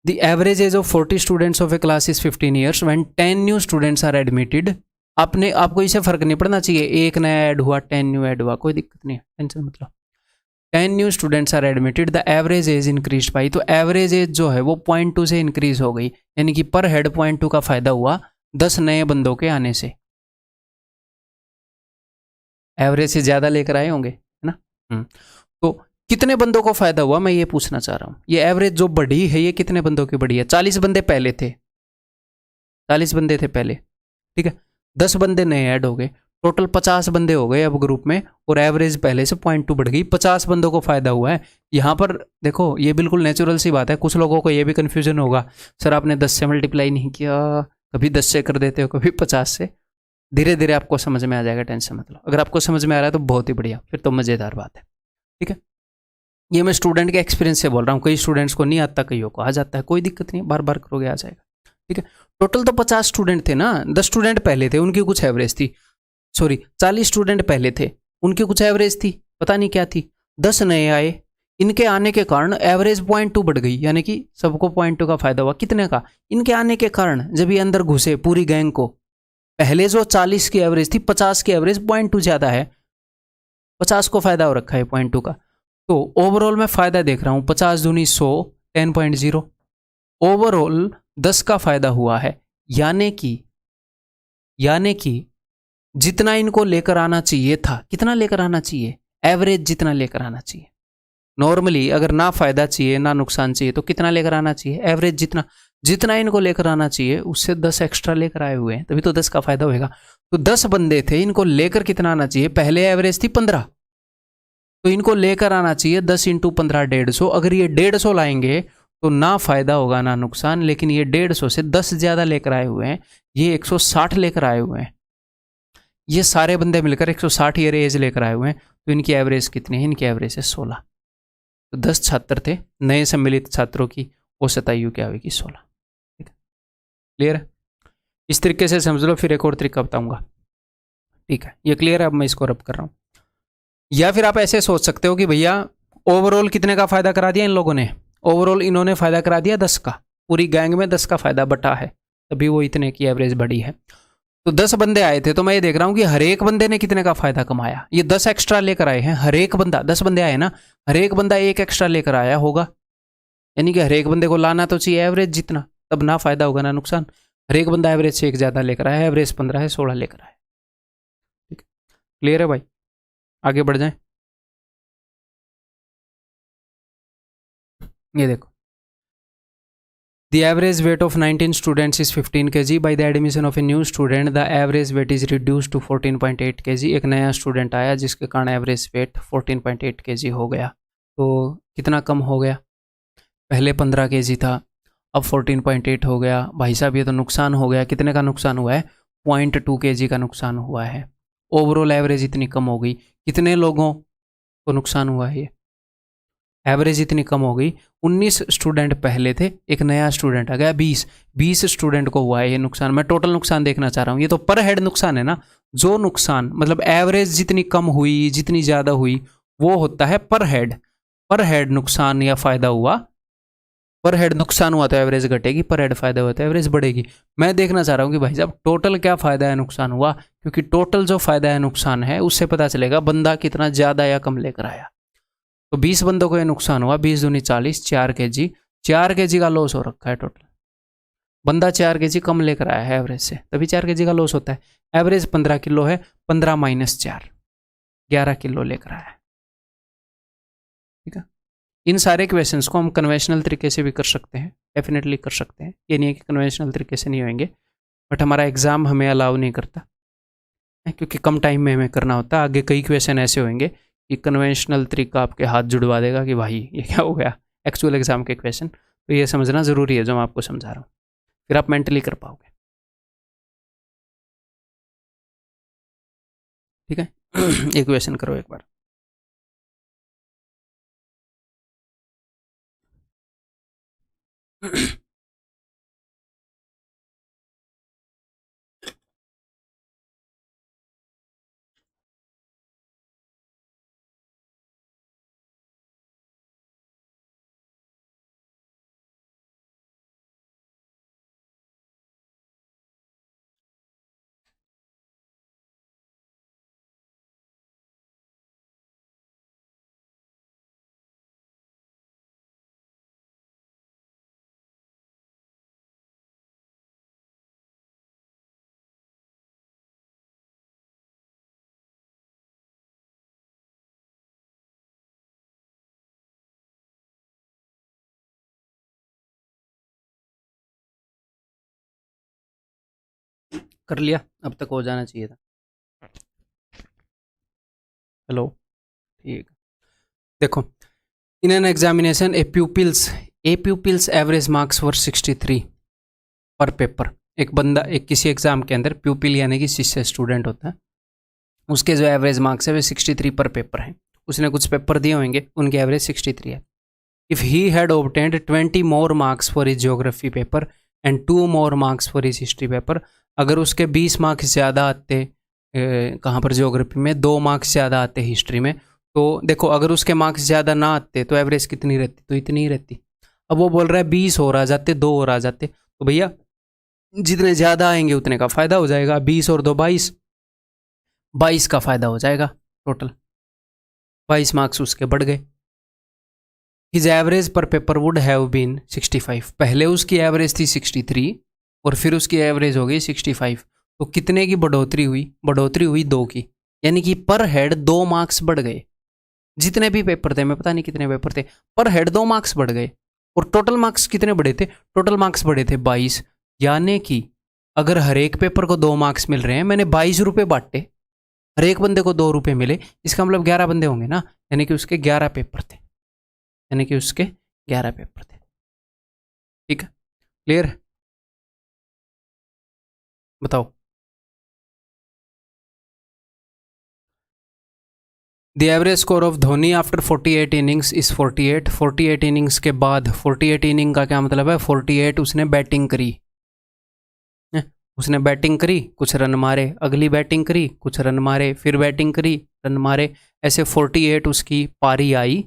the average age of 40 students of a class is 15 years when 10 new students are admitted. आपको इसे फर्क नहीं पड़ना चाहिए, एक नया ऐड हुआ 10 न्यू ऐड हुआ, कोई दिक्कत नहीं है, टेंशन मतलब 10 new students are admitted, the average age increase by, तो एवरेज एज जो है वो 0.2 से इंक्रीज हो गई, यानी कि पर हेड 0.2 का फायदा हुआ 10 नए बंदों के आने से। एवरेज से ज्यादा लेकर आए होंगे, है ना। तो कितने बंदों को फायदा हुआ, मैं ये पूछना चाह रहा हूं। ये एवरेज जो बढ़ी है ये कितने बंदों की बढ़ी है, 40 बंदे पहले थे, 40 बंदे थे पहले, ठीक है, 10 बंदे नए ऐड हो गए, टोटल 50 बंदे हो गए अब ग्रुप में, और एवरेज पहले से 0.2 बढ़ गई, 50 बंदों को फायदा हुआ है। यहाँ पर देखो ये बिल्कुल नेचुरल सी बात है। कुछ लोगों को ये भी कन्फ्यूजन होगा, सर आपने 10 से मल्टीप्लाई नहीं किया, कभी 10 से कर देते हो कभी 50 से। धीरे धीरे आपको समझ में आ जाएगा, टेंशन मतलब। अगर आपको समझ में आ रहा है तो बहुत ही बढ़िया, फिर तो मज़ेदार बात है, ठीक है। ये मैं स्टूडेंट के एक्सपीरियंस से बोल रहा हूँ, कई स्टूडेंट्स को नहीं आता, कईयों को आ जाता है, कोई दिक्कत नहीं, बार बार करोगे आ जाएगा, ठीक है। टोटल तो 50 स्टूडेंट थे ना, 10 स्टूडेंट पहले थे उनकी कुछ एवरेज थी, सॉरी 40 स्टूडेंट पहले थे उनकी कुछ एवरेज थी, पता नहीं क्या थी, 10 नए आए, इनके आने के कारण एवरेज 0.2 बढ़ गई, यानी कि सबको 0.2 का फायदा हुआ। कितने का, इनके आने के कारण, जब ये अंदर घुसे पूरी गैंग को, पहले जो 40 की एवरेज थी 50 की एवरेज 0.2 ज्यादा है, 50 को फायदा हो रखा है 0.2 का। तो ओवरऑल मैं फायदा देख रहा हूं, 50 दूनी 100, 10.0, ओवरऑल 10 का फायदा हुआ है, यानी कि जितना इनको लेकर आना चाहिए था, कितना लेकर आना चाहिए, एवरेज जितना लेकर आना चाहिए। नॉर्मली अगर ना फायदा चाहिए ना नुकसान चाहिए तो कितना लेकर आना चाहिए, एवरेज जितना इनको लेकर आना चाहिए उससे 10 एक्स्ट्रा लेकर आए हुए हैं, तभी तो 10 का फायदा होगा। तो 10 बंदे थे, इनको लेकर कितना आना चाहिए, पहले एवरेज थी 15, तो इनको लेकर आना चाहिए 10 × 15 150। अगर ये 150 लाएंगे तो ना फायदा होगा ना नुकसान, लेकिन ये 150 से 10 ज्यादा लेकर आए हुए हैं, ये 160 लेकर आए हुए हैं, ये सारे बंदे मिलकर 160 ईयर एज लेकर आए हुए हैं। तो इनकी एवरेज कितनी है, इनकी एवरेज है 16। तो 10 छात्र थे, नए सम्मिलित छात्रों की औसत आयु क्या होगी 16, ठीक है, क्लियर है। इस तरीके से समझ लो, फिर एक और तरीका बताऊंगा, ठीक है, ये क्लियर है। अब मैं इसको रब कर रहा हूं। या फिर आप ऐसे सोच सकते हो कि भैया ओवरऑल कितने का फायदा करा दिया इन लोगों ने, ओवरऑल इन्होंने फायदा करा दिया 10 का, पूरी गैंग में 10 का फायदा बटा है, तभी वो इतने की एवरेज बढ़ी है। तो 10 बंदे आए थे, तो मैं ये देख रहा हूँ कि हर एक बंदे ने कितने का फायदा कमाया। ये 10 एक्स्ट्रा लेकर आए हैं, हर एक बंदा, 10 बंदे आए ना, हर एक बंदा एक एक्स्ट्रा लेकर आया होगा, यानी कि हर एक बंदे को लाना तो चाहिए एवरेज जितना, तब ना फायदा होगा ना नुकसान। हर एक बंदा एवरेज से एक ज़्यादा लेकर आया, एवरेज 15 है, 16 लेकर आया। ठीक है, क्लियर है भाई? आगे बढ़ जाए। ये देखो, The average weight of 19 students is 15 kg. By the admission of a new student, the average weight is reduced to 14.8 kg. एक नया स्टूडेंट आया जिसके कारण एवरेज वेट 14.8 kg हो गया। तो कितना कम हो गया? पहले 15 kg था, अब 14.8 हो गया। भाई साहब ये तो नुकसान हो गया। कितने का नुकसान हुआ है? 0.2 kg का नुकसान हुआ है। ओवरऑल एवरेज इतनी कम हो गई। कितने लोगों को नुकसान हुआ है? ये एवरेज इतनी कम हो गई। 19 स्टूडेंट पहले थे, एक नया स्टूडेंट आ गया 20 स्टूडेंट को हुआ है ये नुकसान। मैं टोटल नुकसान देखना चाह रहा हूँ। ये तो पर हेड नुकसान है ना, जो नुकसान मतलब एवरेज जितनी कम हुई जितनी ज़्यादा हुई वो होता है पर हेड। पर हेड नुकसान या फायदा हुआ, पर हेड नुकसान हुआ तो एवरेज घटेगी, पर हेड फायदा हुआ तो एवरेज बढ़ेगी। मैं देखना चाह रहा हूँ कि भाई साहब टोटल क्या फायदा है नुकसान हुआ, क्योंकि टोटल जो फायदा है नुकसान है उससे पता चलेगा बंदा कितना ज़्यादा या कम लेकर आया। तो 20 बंदों को ये नुकसान हुआ, 20 दूनी 40, 4 kg, 4 kg का लॉस हो रखा है टोटल। बंदा 4 kg कम लेकर आया है एवरेज से, तभी 4 kg का लॉस होता है। एवरेज 15 किलो है, 15 माइनस 4, 11 किलो लेकर आया है। ठीक है, इन सारे क्वेश्चंस को हम कन्वेंशनल तरीके से भी कर सकते हैं, डेफिनेटली कर सकते हैं। ये नहीं है कि कन्वेंशनल तरीके से नहीं होंगे, बट हमारा एग्जाम हमें अलाउ नहीं करता, क्योंकि कम टाइम में हमें करना होता है। आगे कई क्वेश्चन ऐसे होंगे कि कन्वेंशनल तरीका आपके हाथ जुड़वा देगा कि भाई ये क्या हो गया एक्चुअल एग्जाम के क्वेश्चन। तो ये समझना ज़रूरी है जो मैं आपको समझा रहा हूँ, फिर आप मेंटली कर पाओगे। ठीक है एक क्वेश्चन करो एक बार। कर लिया? अब तक हो जाना चाहिए था। हेलो, ठीक। देखो, in an examination A pupils average marks वर 63 पर पेपर। एक बंदा एक किसी एग्जाम के अंदर प्यूपिल यानी कि शिष्य स्टूडेंट होता है, उसके जो एवरेज मार्क्स है वे 63 पर पेपर हैं। उसने कुछ पेपर दिए होंगे, उनकी एवरेज 63 है। If he had obtained 20 more marks for his geography paper and 2 more marks for his history paper, अगर उसके 20 मार्क्स ज़्यादा आते कहाँ पर ज्योग्राफी में, 2 मार्क्स ज़्यादा आते हिस्ट्री में, तो देखो अगर उसके मार्क्स ज़्यादा ना आते तो एवरेज कितनी रहती? तो इतनी ही रहती। अब वो बोल रहा है 20 और आ जाते, 2 और आ जाते, तो भैया जितने ज़्यादा आएंगे उतने का फ़ायदा हो जाएगा। 20 और 2 22, 22 का फ़ायदा हो जाएगा टोटल, 22 मार्क्स उसके बढ़ गए। हिज एवरेज पर पेपर वुड हैव बीन 65। पहले उसकी एवरेज थी 63 और फिर उसकी एवरेज हो गई 65। तो कितने की बढ़ोतरी हुई? बढ़ोतरी हुई 2 की, यानी कि पर हेड 2 मार्क्स बढ़ गए। जितने भी पेपर थे, मैं पता नहीं कितने पेपर थे, पर हेड 2 मार्क्स बढ़ गए। और टोटल मार्क्स कितने बढ़े थे? टोटल मार्क्स बढ़े थे 22। यानी कि अगर हर एक पेपर को 2 मार्क्स मिल रहे हैं, मैंने 22 रुपये बांटे, हर एक बंदे को 2 रुपये मिले, इसका मतलब 11 बंदे होंगे ना, यानी कि उसके 11 पेपर थे, यानी कि उसके 11 पेपर थे। ठीक है, क्लियर? बताओ। The average score of Dhoni after 48 innings is 48। 48 innings के बाद, 48 इनिंग का क्या मतलब है? 48 उसने बैटिंग करी, उसने बैटिंग करी, कुछ रन मारे, अगली बैटिंग करी, कुछ रन मारे, फिर बैटिंग करी, रन मारे, ऐसे 48 उसकी पारी आई,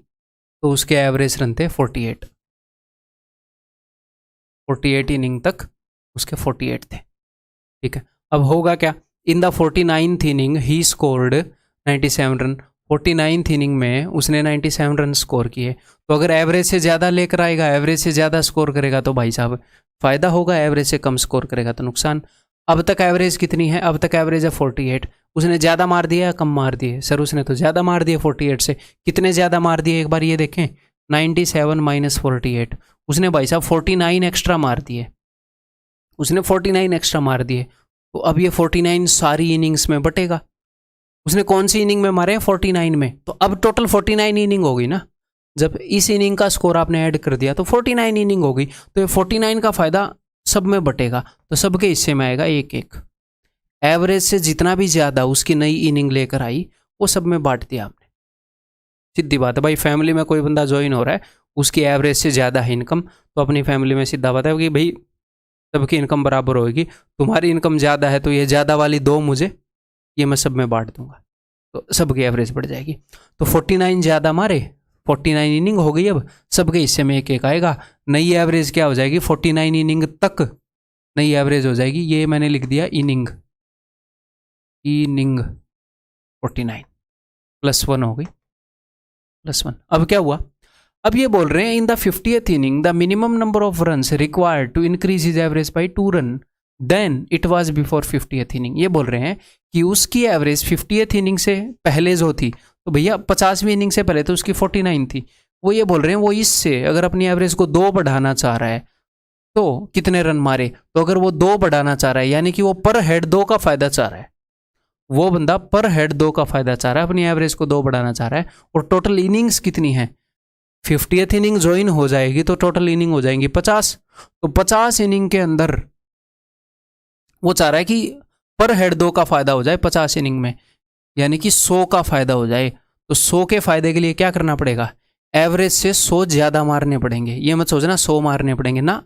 तो उसके एवरेज रन थे 48। 48 इनिंग तक उसके 48 थे। ठीक है, अब होगा क्या, in the 49th inning he scored 97 run. 49th inning में उसने 97 रन स्कोर किए। तो अगर एवरेज से ज़्यादा लेकर आएगा, एवरेज से ज़्यादा स्कोर करेगा तो भाई साहब फ़ायदा होगा, एवरेज से कम स्कोर करेगा तो नुकसान। अब तक एवरेज कितनी है, अब तक एवरेज है 48। उसने ज़्यादा मार दिया या कम मार दिए, सर उसने तो ज़्यादा मार दिए 48 से। कितने ज़्यादा मार दिए एक बार ये देखें, 97 माइनस 48, उसने भाई साहब 49 एक्स्ट्रा मार दिए, उसने 49 एक्स्ट्रा मार दिए। तो अब ये 49 सारी इनिंग्स में बटेगा। उसने कौन सी इनिंग में मारे हैं, 49 में, तो अब टोटल 49 इनिंग होगी ना। जब इस इनिंग का स्कोर आपने ऐड कर दिया तो 49 इनिंग होगी, तो ये 49 का फायदा सब में बटेगा, तो सबके हिस्से में आएगा एक एक। एवरेज से जितना भी ज़्यादा उसकी नई इनिंग लेकर आई वो सब में बांट दिया आपने। सीधी बात है भाई, फैमिली में कोई बंदा ज्वाइन हो रहा है, उसकी एवरेज से ज़्यादा है इनकम, तो अपनी फैमिली में सीधा बात है कि भाई सबकी इनकम बराबर होगी। तुम्हारी इनकम ज़्यादा है तो ये ज़्यादा वाली दो मुझे, ये मैं सब में बांट दूंगा, तो सबकी एवरेज बढ़ जाएगी। तो 49 ज़्यादा मारे, 49 इनिंग हो गई, अब सबके हिस्से में एक एक आएगा। नई एवरेज क्या हो जाएगी, 49 इनिंग तक नई एवरेज हो जाएगी, ये मैंने लिख दिया इनिंग, इनिंग 49 +1 हो गई, +1। अब क्या हुआ, अब ये बोल रहे हैं in the 50th inning the minimum number of runs required to increase his average by 2 run then it was before 50th inning. ये बोल रहे हैं कि उसकी एवरेज 50th इनिंग से पहले जो थी, तो भैया 50वीं इनिंग से पहले तो उसकी 49 थी, वो ये बोल रहे हैं वो इससे अगर अपनी एवरेज को 2 बढ़ाना चाह रहा है तो कितने रन मारे। तो अगर वो 2 बढ़ाना चाह रहा है, यानी कि वो पर हेड 2 का फायदा चाह रहा है, वो बंदा पर हेड 2 का फायदा चाह रहा है, अपनी एवरेज को 2 बढ़ाना चाह रहा है। और टोटल इनिंग्स कितनी है, 50th इनिंग ज्वाइन हो जाएगी तो टोटल इनिंग हो जाएंगी 50। तो 50 इनिंग के अंदर वो चाह रहा है कि पर हेड 2 का फायदा हो जाए 50 इनिंग में, यानी कि 100 का फायदा हो जाए। तो 100 के फायदे के लिए क्या करना पड़ेगा, एवरेज से 100 ज़्यादा मारने पड़ेंगे। ये मत सोचना 100 मारने पड़ेंगे ना,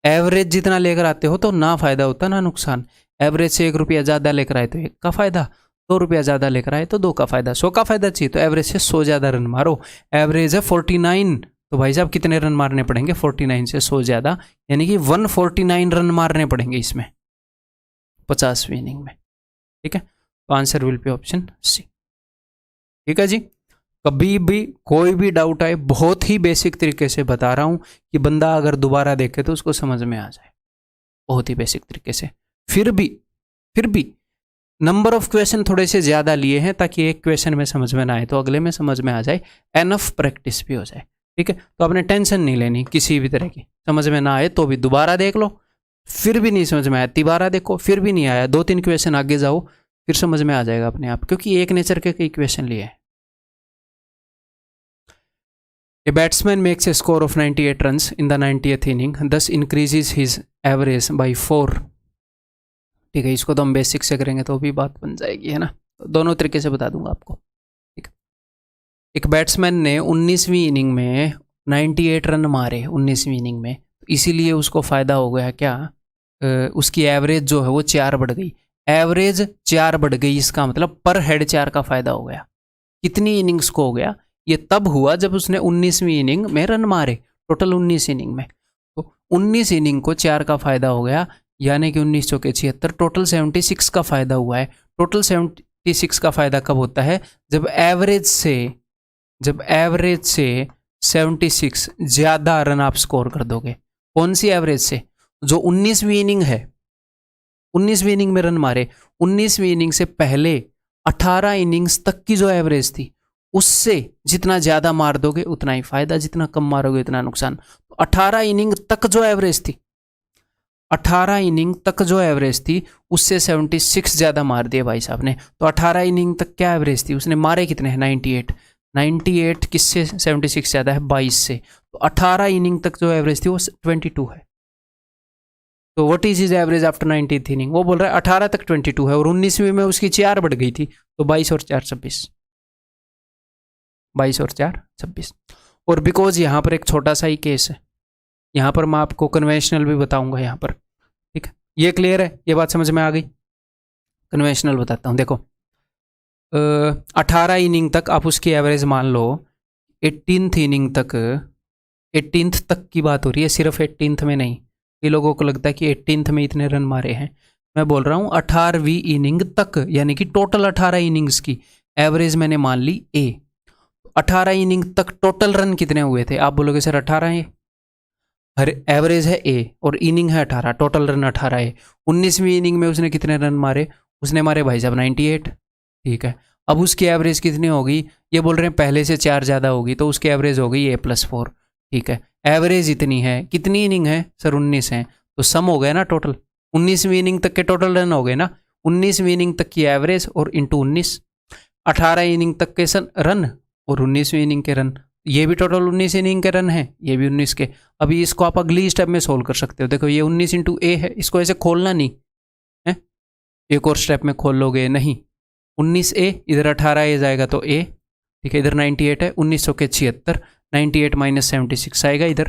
एवरेज जितना लेकर आते हो तो ना फायदा होता ना नुकसान। एवरेज से 1 रुपया ज़्यादा लेकर आए तो 1 का फायदा, 2 रुपया ज़्यादा लेकर आए तो 2 का फायदा, 100 का फायदा चाहिए तो एवरेज से 100 ज़्यादा रन मारो। एवरेज है 49, तो भाई साहब कितने रन मारने पड़ेंगे, 49 से 100 ज़्यादा, यानी कि 149 रन मारने पड़ेंगे इसमें 50वीं इनिंग में। ठीक है, तो answer will be option C. ठीक है जी, कभी भी कोई भी डाउट आए, बहुत ही बेसिक तरीके से बता रहा हूं कि बंदा अगर दोबारा देखे तो उसको समझ में आ जाए, बहुत ही बेसिक तरीके से। फिर भी नंबर ऑफ क्वेश्चन थोड़े से ज़्यादा लिए हैं ताकि एक क्वेश्चन में समझ में ना आए तो अगले में समझ में आ जाए, एनफ प्रैक्टिस भी हो जाए। ठीक है, तो आपने टेंशन नहीं लेनी किसी भी तरह की, समझ में ना आए तो भी दोबारा देख लो, फिर भी नहीं समझ में आया तिबारा देखो, फिर भी नहीं आया 2-3 क्वेश्चन आगे जाओ, फिर समझ में आ जाएगा अपने आप, क्योंकि एक नेचर के कई क्वेश्चन लिए हैं। A batsman makes a score of 98 runs in the 90th inning, thus increases his average by 4। ठीक है, इसको तो हम बेसिक से करेंगे तो भी बात बन जाएगी, है ना, तो दोनों तरीके से बता दूंगा आपको। ठीक है, एक बैट्समैन ने 19वीं इनिंग में 98 रन मारे 19वीं इनिंग में, इसीलिए उसको फ़ायदा हो गया क्या, उसकी एवरेज जो है वो 4 बढ़ गई। एवरेज 4 बढ़ गई, इसका मतलब पर हेड 4 का फ़ायदा हो गया। कितनी इनिंग्स को हो गया, ये तब हुआ जब उसने 19वीं इनिंग में रन मारे, टोटल 19 इनिंग में, तो 19 इनिंग को 4 का फायदा हो गया, यानी कि 19 चौके 76, टोटल 76 का फायदा हुआ है। टोटल 76 का फायदा कब होता है, जब एवरेज से 76 ज़्यादा रन आप स्कोर कर दोगे। कौन सी एवरेज से, जो 19वीं इनिंग है, 19वीं इनिंग में रन मारे, 19वीं इनिंग से पहले 18 इनिंग्स तक की जो एवरेज थी, उससे जितना ज़्यादा मार दोगे उतना ही फायदा, जितना कम मारोगे उतना नुकसान। तो 18 इनिंग तक जो एवरेज थी, 18 इनिंग तक जो एवरेज थी उससे 76 ज़्यादा मार दिए भाई साहब ने। तो 18 इनिंग तक क्या एवरेज थी, उसने मारे कितने हैं, 98 किससे 76 ज़्यादा है, 22 से। तो 18 इनिंग तक जो एवरेज थी वो 22 है। तो what is his average after 90th inning, वो बोल रहा है 18 तक 22 है, और 19वीं में उसकी 4 बढ़ गई थी, तो 22 और 4 26, 22 और 4 26। और बिकॉज यहाँ पर एक छोटा सा ही केस है, यहाँ पर मैं आपको कन्वेंशनल भी बताऊंगा यहाँ पर। ठीक है, ये क्लियर है, ये बात समझ में आ गई। कन्वेंशनल बताता हूँ, देखो 18 इनिंग तक आप उसकी एवरेज मान लो, 18th इनिंग तक, 18th तक की बात हो रही है, सिर्फ 18th में नहीं, कई लोगों को लगता है कि 18th में इतने रन मारे हैं, मैं बोल रहा हूँ 18वीं इनिंग तक, यानी कि टोटल 18 इनिंग्स की एवरेज मैंने मान ली ए। 18 इनिंग तक टोटल रन कितने हुए थे? आप बोलोगे सर 18 है, हर एवरेज है ए और इनिंग है 18, टोटल रन 18 है। 19वीं इनिंग में उसने कितने रन मारे? उसने मारे भाई साहब 98, ठीक है। अब उसकी एवरेज कितनी होगी? ये बोल रहे हैं पहले से 4 ज़्यादा होगी, तो उसकी एवरेज हो गई A+4, ठीक है। एवरेज इतनी है, कितनी इनिंग है सर? 19 है, तो सम हो गया ना टोटल, 19वीं इनिंग तक के टोटल रन हो गए ना, 19वीं इनिंग तक की एवरेज और इंटू 19, 18 इनिंग तक के रन और 19वीं इनिंग के रन, ये भी टोटल 19 इनिंग के रन है, ये भी 19 के। अभी इसको आप अगली स्टेप में सोल्व कर सकते हो। देखो ये 19 इंटू ए है, इसको ऐसे खोलना नहीं है, एक और स्टेप में खोल लोगे नहीं, 19A इधर 18A जाएगा तो A, ठीक है। इधर 98 है, 1900 के 76, 98 माइनस 76 आएगा इधर,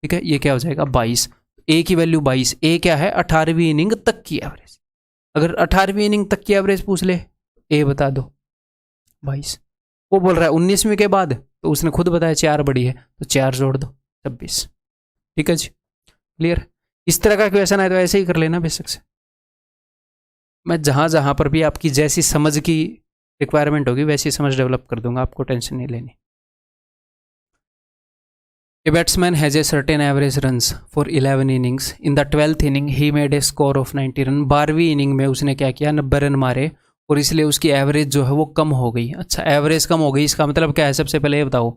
ठीक है। ये क्या हो जाएगा 22, A की वैल्यू 22, A क्या है 18वीं इनिंग तक की एवरेज। अगर 18वीं इनिंग तक की एवरेज पूछ ले, A बता दो 22, वो बोल रहा है 19वीं के बाद, तो उसने खुद बताया 4 बड़ी है, तो 4 जोड़ दो 26, ठीक है जी, क्लियर। इस तरह का क्वेश्चन है तो ऐसे ही कर लेना बेसिक से। मैं जहाँ जहाँ पर भी आपकी जैसी समझ की रिक्वायरमेंट होगी वैसी समझ डेवलप कर दूंगा, आपको टेंशन नहीं लेनी। A batsman has a certain average runs for 11 innings. In the 12th inning he made a score of 90 run. 12वीं इनिंग में उसने क्या किया? 90 रन मारे और इसलिए उसकी एवरेज जो है वो कम हो गई। अच्छा, एवरेज कम हो गई, इसका मतलब क्या है? सबसे पहले ये बताओ,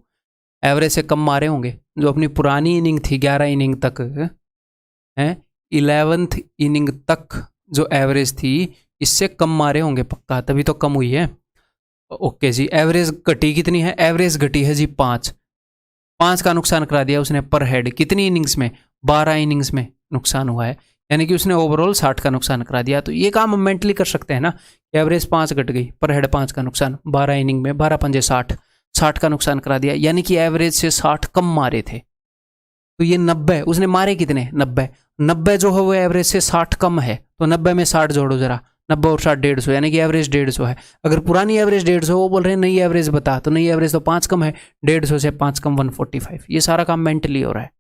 एवरेज से कम मारे होंगे। जो अपनी पुरानी इनिंग थी 11 इनिंग तक है, 11th इनिंग तक जो एवरेज थी इससे कम मारे होंगे पक्का, तभी तो कम हुई है। ओके जी, एवरेज घटी कितनी है? एवरेज घटी है जी 5 का नुकसान करा दिया उसने पर हेड। कितनी इनिंग्स में? 12 इनिंग्स में नुकसान हुआ है, यानी कि उसने ओवरऑल 60 का नुकसान करा दिया। तो ये काम हम मेंटली कर सकते हैं ना, एवरेज 5 घट गई, पर हेड 5 का नुकसान, 12 इनिंग में 12 पंजे 60 का नुकसान करा दिया, यानी कि एवरेज से 60 कम मारे थे। तो ये 90, उसने मारे कितने? 90 जो है वो एवरेज से 60 कम है, तो 90 में 60 जोड़ो जरा, 90 और 60 150, यानी कि एवरेज 150 है। अगर पुरानी एवरेज 150, वो बोल रहे हैं नई एवरेज बता, तो नई एवरेज तो 5 कम है, 150 से 5 कम 145। ये सारा काम मेंटली हो रहा है,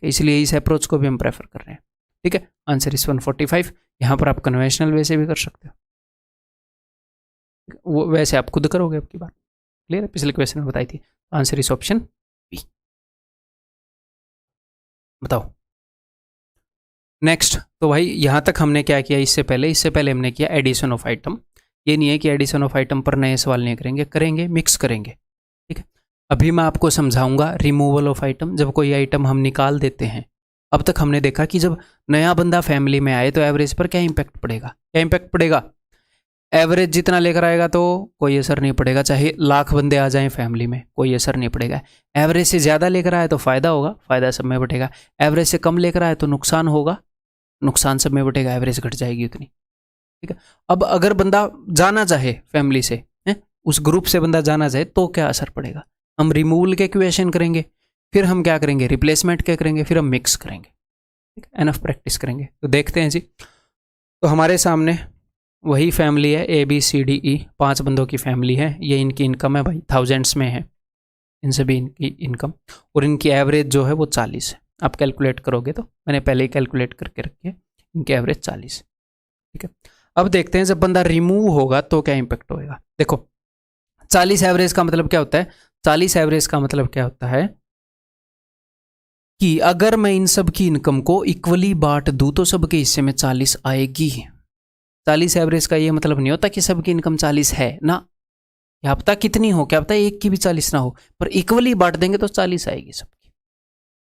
इसलिए इस अप्रोच को भी हम प्रेफर कर रहे हैं, ठीक है। Answer is 145। यहाँ पर आप कन्वेंशनल वे से भी कर सकते हो, वो वैसे आप खुद करोगे आपकी बात, क्लियर है? पिछले क्वेश्चन में बताई थी। Answer is option B. बताओ नेक्स्ट। तो भाई यहाँ तक हमने क्या किया? इससे पहले हमने किया एडिशन ऑफ आइटम। ये नहीं है कि एडिशन ऑफ आइटम पर नए सवाल नहीं करेंगे, मिक्स करेंगे, ठीक है। अभी मैं आपको समझाऊंगा रिमूवल ऑफ आइटम। जब कोई आइटम हम निकाल देते हैं, अब तक हमने देखा कि जब नया बंदा फैमिली में आए तो एवरेज पर क्या इंपैक्ट पड़ेगा? क्या इंपैक्ट पड़ेगा? एवरेज जितना लेकर आएगा तो कोई असर नहीं पड़ेगा, चाहे लाख बंदे आ जाएं फैमिली में, कोई असर नहीं पड़ेगा। एवरेज से ज़्यादा लेकर आए तो फ़ायदा होगा, फ़ायदा सब में बटेगा। एवरेज से कम लेकर आए तो नुकसान होगा, नुकसान सब में बटेगा, एवरेज घट जाएगी उतनी, ठीक है। अब अगर बंदा जाना चाहे फैमिली से, उस ग्रुप से बंदा जाना चाहे, तो क्या असर पड़ेगा? हम रिमूवल के इक्वेशन करेंगे, फिर हम क्या करेंगे? रिप्लेसमेंट के करेंगे, फिर हम मिक्स करेंगे, ठीक है। एनफ प्रैक्टिस करेंगे। तो देखते हैं जी। तो हमारे सामने वही फैमिली है ABCDE, 5 बंदों की फैमिली है। ये इनकी इनकम है भाई, थाउजेंड्स में है इन सभी इनकी इनकम, और इनकी एवरेज जो है वो 40 है। आप कैलकुलेट करोगे तो मैंने पहले ही कैलकुलेट करके रखी है, इनकी एवरेज 40, ठीक है। अब देखते हैं जब बंदा रिमूव होगा तो क्या इंपैक्ट होएगा। देखो 40 एवरेज का मतलब क्या होता है? 40 एवरेज का मतलब क्या होता है कि अगर मैं इन सब की इनकम को इक्वली बांट दूं तो सबके हिस्से में 40 आएगी। 40 एवरेज का ये मतलब नहीं होता कि सबकी इनकम 40 है ना, क्या पता कितनी हो, क्या पता एक की भी 40 ना हो, पर इक्वली बांट देंगे तो 40 आएगी सबकी,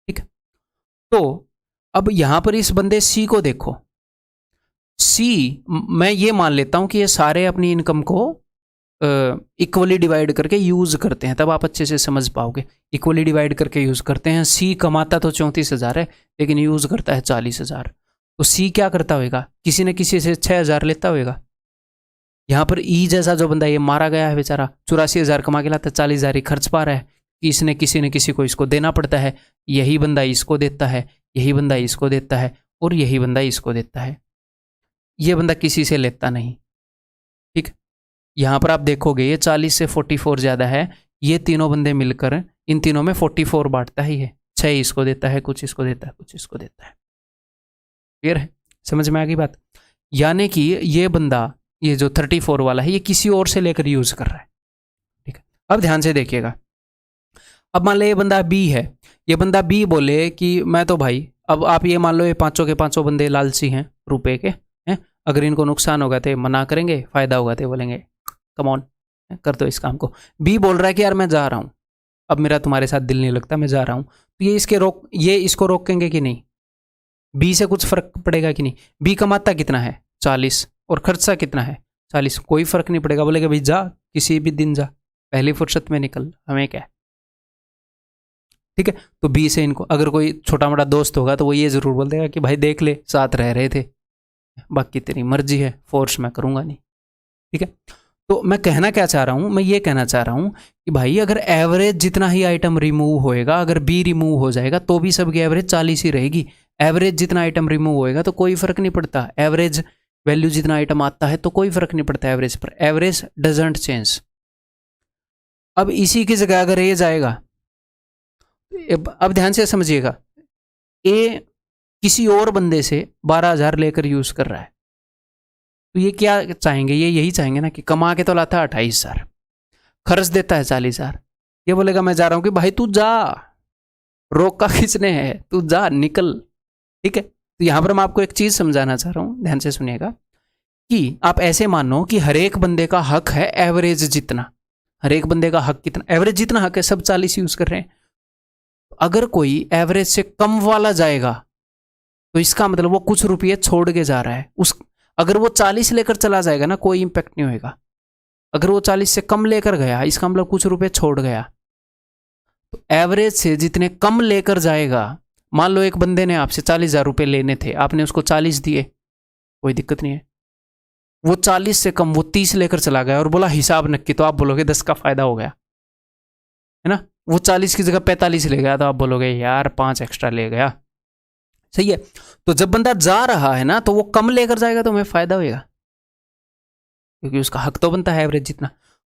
ठीक है। तो अब यहां पर इस बंदे C को देखो, C मैं ये मान लेता हूं कि ये सारे अपनी इनकम को इक्वली डिवाइड करके यूज करते हैं, तब आप अच्छे से समझ पाओगे। इक्वली डिवाइड करके यूज करते हैं। C कमाता तो 34,000 है, लेकिन यूज करता है 40,000। तो C क्या करता होगा? किसी न किसी से 6,000 लेता होगा। यहाँ पर E जैसा जो बंदा ये मारा गया है बेचारा, 84,000 कमा के लाता है, 40,000 ही खर्च पा रहा है, इसने किसी न किसी को इसको देना पड़ता है। यही बंदा इसको देता है, यही बंदा इसको देता है, और यही बंदा इसको देता है। ये बंदा किसी से लेता नहीं, ठीक। यहाँ पर आप देखोगे ये 40 से 44 ज़्यादा है। ये तीनों बंदे मिलकर इन तीनों में 44 बांटता ही है, 6 इसको देता है, कुछ इसको देता है, कुछ इसको देता है, क्लियर है, समझ में आ गई बात। यानी कि ये बंदा, ये जो 34 वाला है, ये किसी और से लेकर यूज कर रहा है, ठीक है। अब ध्यान से देखिएगा, अब मान लो ये बंदा बी है, ये बंदा बी बोले कि मैं तो भाई, अब आप ये मान लो ये पांचों के पांचों बंदे लालची हैं रुपए के, हैं, अगर इनको नुकसान होगा तो मना करेंगे, फायदा होगा तो बोलेंगे कम ऑन कर दो इस काम को। बी बोल रहा है कि यार मैं जा रहा हूं, अब मेरा तुम्हारे साथ दिल नहीं लगता, मैं जा रहा हूं, तो ये इसको रोकेंगे कि नहीं? बी से कुछ फर्क पड़ेगा कि नहीं? बी कमाता कितना है? 40, और खर्चा कितना है? 40, कोई फर्क नहीं पड़ेगा, बोलेगा भाई जा, किसी भी दिन जा, पहली फुर्सत में निकल, हमें क्या है, ठीक है। तो बी से इनको, अगर कोई छोटा मोटा दोस्त होगा तो वो ये जरूर बोल देगा कि भाई देख ले, साथ रह रहे थे, बाकी तेरी मर्जी है, फोर्स मैं करूंगा नहीं, ठीक है। तो मैं कहना क्या चाह रहा हूं, मैं ये कहना चाह रहा हूं कि भाई अगर एवरेज जितना ही आइटम रिमूव होएगा, अगर बी रिमूव हो जाएगा तो भी सबकी एवरेज 40 ही रहेगी। एवरेज जितना आइटम रिमूव होएगा तो कोई फर्क नहीं पड़ता, एवरेज वैल्यू जितना आइटम आता है तो कोई फर्क नहीं पड़ता एवरेज पर, एवरेज डजंट चेंज। अब इसी की जगह अगर ए जाएगा, अब ध्यान से समझिएगा, ए किसी और बंदे से 12,000 लेकर यूज कर रहा है, तो ये क्या चाहेंगे, ये यही चाहेंगे ना कि कमा के तो लाता है 28,000, खर्च देता है 40,000, ये बोलेगा मैं जा रहा हूं कि भाई तू जा, रोका किसने है, तू जा निकल, ठीक है। तो यहां पर मैं आपको एक चीज समझाना चाह रहा हूं, ध्यान से सुनिएगा, कि आप ऐसे मानो कि हर एक बंदे का हक है एवरेज जितना, हर एक बंदे का हक कितना, एवरेज जितना हक है, सब 40 यूज कर रहे हैं। अगर कोई एवरेज से कम वाला जाएगा तो इसका मतलब वो कुछ रुपये छोड़ के जा रहा है, उस अगर वो 40 लेकर चला जाएगा ना, कोई इंपैक्ट नहीं होगा। अगर वो 40 से कम लेकर गया, इसका मतलब कुछ रुपए छोड़ गया। तो एवरेज से जितने कम लेकर जाएगा, मान लो एक बंदे ने आपसे 40,000 रुपये लेने थे, आपने उसको 40 दिए, कोई दिक्कत नहीं है। वो 40 से कम वो 30 लेकर चला गया और बोला हिसाब नक्की, तो आप बोलोगे 10 का फायदा हो गया, है ना। वो 40 की जगह 45 ले गया तो आप बोलोगे यार 5 एक्स्ट्रा ले गया, सही है। तो जब बंदा जा रहा है ना, तो वो कम लेकर जाएगा तो हमें फायदा होगा, क्योंकि उसका हक तो बनता है एवरेज जितना।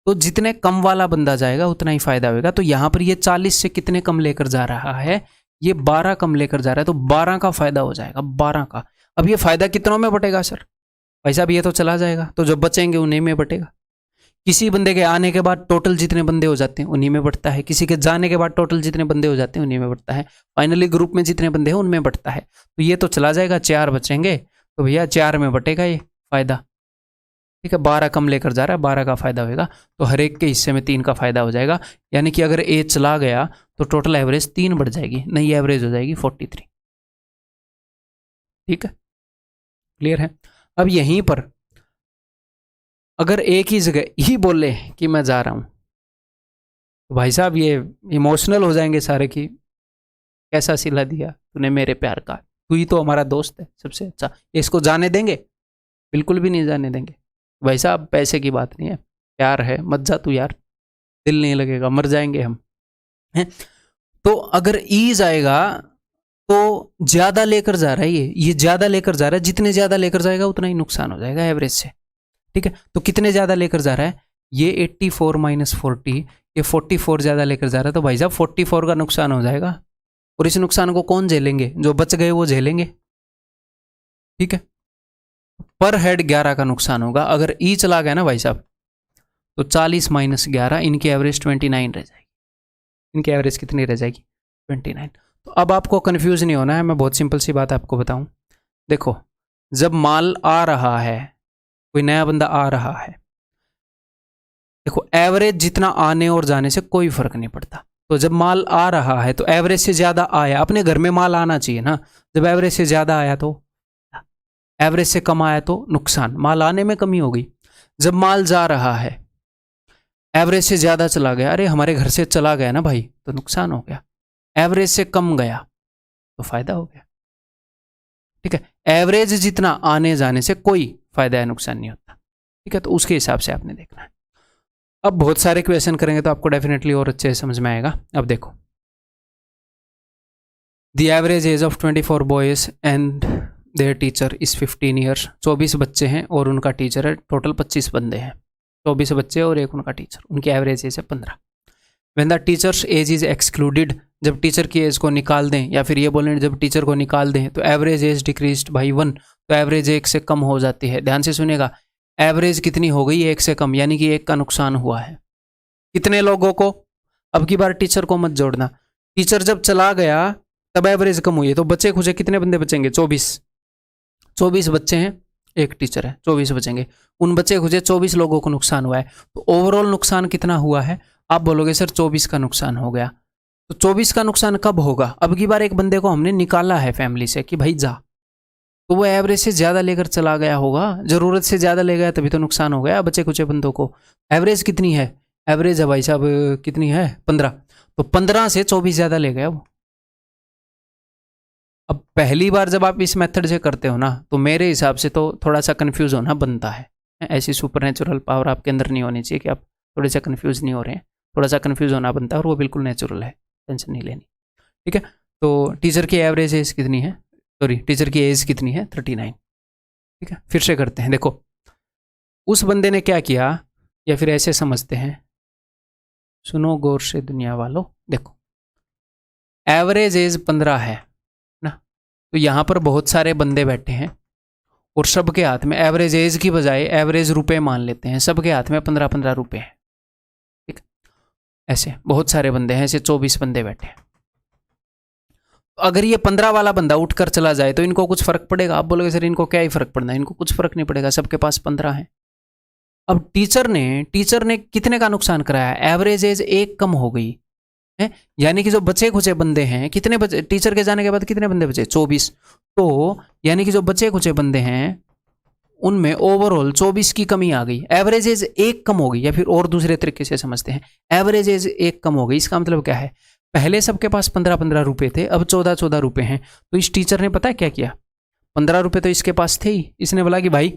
तो जितने कम वाला बंदा जाएगा उतना ही फायदा होगा। तो यहां पर ये 40 से कितने कम लेकर जा रहा है, ये 12 कम लेकर जा रहा है, तो 12 का फायदा हो जाएगा, 12 का। अब ये फायदा कितनों में बटेगा सर? भाई साहब ये तो चला जाएगा, तो जो बचेंगे उन्हीं में बटेगा। किसी बंदे के आने के बाद टोटल जितने बंदे हो जाते हैं उन्हीं में बढ़ता है, किसी के जाने के बाद टोटल जितने बंदे हो जाते हैं उन्हीं में बढ़ता है, फाइनली ग्रुप में जितने बंदे हैं उनमें बढ़ता है। तो ये तो चला जाएगा, 4 बचेंगे, तो भैया 4 में बटेगा ये फायदा, ठीक है। 12 कम लेकर जा रहा है, 12 का फायदा होगा, तो हर एक के हिस्से में 3 का फायदा हो जाएगा। यानी कि अगर ए चला गया तो टोटल एवरेज 3 बढ़ जाएगी, नई एवरेज हो जाएगी 43, ठीक है, क्लियर है। अब यहीं पर अगर एक ही जगह ही बोले कि मैं जा रहा हूं, तो भाई साहब ये इमोशनल हो जाएंगे सारे की, कैसा सिला दिया तूने मेरे प्यार का, तू ही तो हमारा दोस्त है सबसे अच्छा, इसको जाने देंगे? बिल्कुल भी नहीं जाने देंगे। भाई साहब पैसे की बात नहीं है, प्यार है, मत जा तू यार, दिल नहीं लगेगा, मर जाएंगे हम, हैं। तो अगर ई जाएगा तो ज्यादा लेकर जा रहा है, ये ज्यादा लेकर जा रहा है, जितने ज्यादा लेकर जाएगा उतना ही नुकसान हो जाएगा एवरेज से, ठीक है। तो कितने ज्यादा लेकर जा रहा है, ये 84 माइनस 40, ये 44 ज्यादा लेकर जा रहा है, तो भाई साहब 44 का नुकसान हो जाएगा, और इस नुकसान को कौन झेलेंगे? जो बच गए वो झेलेंगे, ठीक है। पर हेड 11 का नुकसान होगा। अगर ई चला गया ना भाई साहब, तो 40 माइनस 11, इनकी एवरेज 29 रह जाएगी। इनकी एवरेज कितनी रह जाएगी? 29। तो अब आपको कंफ्यूज नहीं होना है, मैं बहुत सिंपल सी बात आपको बताऊं। देखो, जब माल आ रहा है, कोई नया बंदा आ रहा है, देखो एवरेज जितना आने और जाने से कोई फर्क नहीं पड़ता। तो जब माल आ रहा है तो एवरेज से ज्यादा आया, अपने घर में माल आना चाहिए ना। जब एवरेज से ज्यादा आया तो, एवरेज से कम आया तो नुकसान, माल आने में कमी होगी। जब माल जा रहा है, एवरेज से ज्यादा चला गया, अरे हमारे घर से चला गया ना भाई, तो नुकसान हो गया। एवरेज से कम गया तो फायदा हो गया, ठीक है। एवरेज जितना आने जाने से कोई फायदा या नुकसान नहीं होता, ठीक है। तो उसके हिसाब से आपने देखना है। अब बहुत सारे क्वेश्चन करेंगे तो आपको डेफिनेटली और अच्छे से समझ में आएगा। अब देखो, the average age of 24 boys and there teacher is 15 years. 24 बच्चे हैं और उनका टीचर है, टोटल 25 बंदे हैं, 24 बच्चे और एक उनका टीचर, उनकी एवरेज एज है 15। When the teacher's age is excluded, जब टीचर की एज को निकाल दें, या फिर ये बोलें जब टीचर को निकाल दें, तो एवरेज एज डिक्रीज्ड बाई 1, तो एवरेज 1 से कम हो जाती है। ध्यान से सुनिएगा, एवरेज कितनी हो गई? 1 से कम, यानी कि 1 का नुकसान हुआ है। कितने लोगों को? अब की बार टीचर को मत जोड़ना। टीचर जब चला गया तब एवरेज कम हुई है, तो बचे खुचे कितने बंदे बचेंगे? 24 बच्चे हैं, एक टीचर है, 24 बचेंगे। उन बचे खुचे 24 लोगों को नुकसान हुआ है। तो ओवरऑल नुकसान कितना हुआ है? आप बोलोगे सर 24 का नुकसान हो गया। तो 24 का नुकसान कब होगा? अब की बार एक बंदे को हमने निकाला है फैमिली से कि भाई जा, तो वो एवरेज से ज़्यादा लेकर चला गया होगा, ज़रूरत से ज़्यादा ले गया, तभी तो नुकसान हो गया बचे कुचे बंदों को। एवरेज कितनी है? एवरेज है भाई साहब कितनी है? 15। तो 15 से 24 ज़्यादा ले गया वो। अब पहली बार जब आप इस मेथड से करते हो ना, तो मेरे हिसाब से तो थोड़ा सा कन्फ्यूज़ होना बनता है। ऐसी सुपरनेचुरल पावर आपके अंदर नहीं होनी चाहिए कि आप थोड़े से कन्फ्यूज़ नहीं हो रहे हैं। थोड़ा सा कन्फ्यूज़ होना बनता है और वो बिल्कुल नेचुरल है, टेंशन नहीं लेनी, ठीक है। तो टीचर की एवरेज एज कितनी है? सॉरी, टीचर की एज कितनी है? 39, ठीक है। फिर से करते हैं, देखो उस बंदे ने क्या किया, या फिर ऐसे समझते हैं, सुनो गौर से दुनिया वालों, देखो एवरेज एज 15 है ना, तो यहाँ पर बहुत सारे बंदे बैठे हैं और सबके हाथ में एवरेज एज की बजाय एवरेज रुपए मान लेते हैं, सबके हाथ में 15-15 रुपए हैं, ठीक। ऐसे बहुत सारे बंदे हैं, ऐसे 24 बंदे बैठे हैं। अगर ये 15 वाला बंदा उठकर चला जाए तो इनको कुछ फर्क पड़ेगा? आप बोलोगे सर इनको क्या ही फर्क पड़ना है, इनको कुछ फर्क नहीं पड़ेगा, सबके पास 15 है। अब टीचर ने कितने का नुकसान कराया? एवरेज एज 1 कम हो गई है, यानी कि जो बचे खुचे बंदे हैं, कितने बचे? टीचर के जाने के बाद कितने बंदे बचे? 24। तो यानी कि जो बचे खुचे बंदे हैं उनमें ओवरऑल 24 की कमी आ गई, एवरेज एज 1 कम हो गई। या फिर और दूसरे तरीके से समझते हैं, एवरेज एज 1 कम हो गई, इसका मतलब क्या है? पहले सबके पास 15-15 रुपए थे, अब 14-14 रुपए हैं। तो इस टीचर ने पता है क्या किया? 15 रुपए तो इसके पास थे ही, इसने बोला कि भाई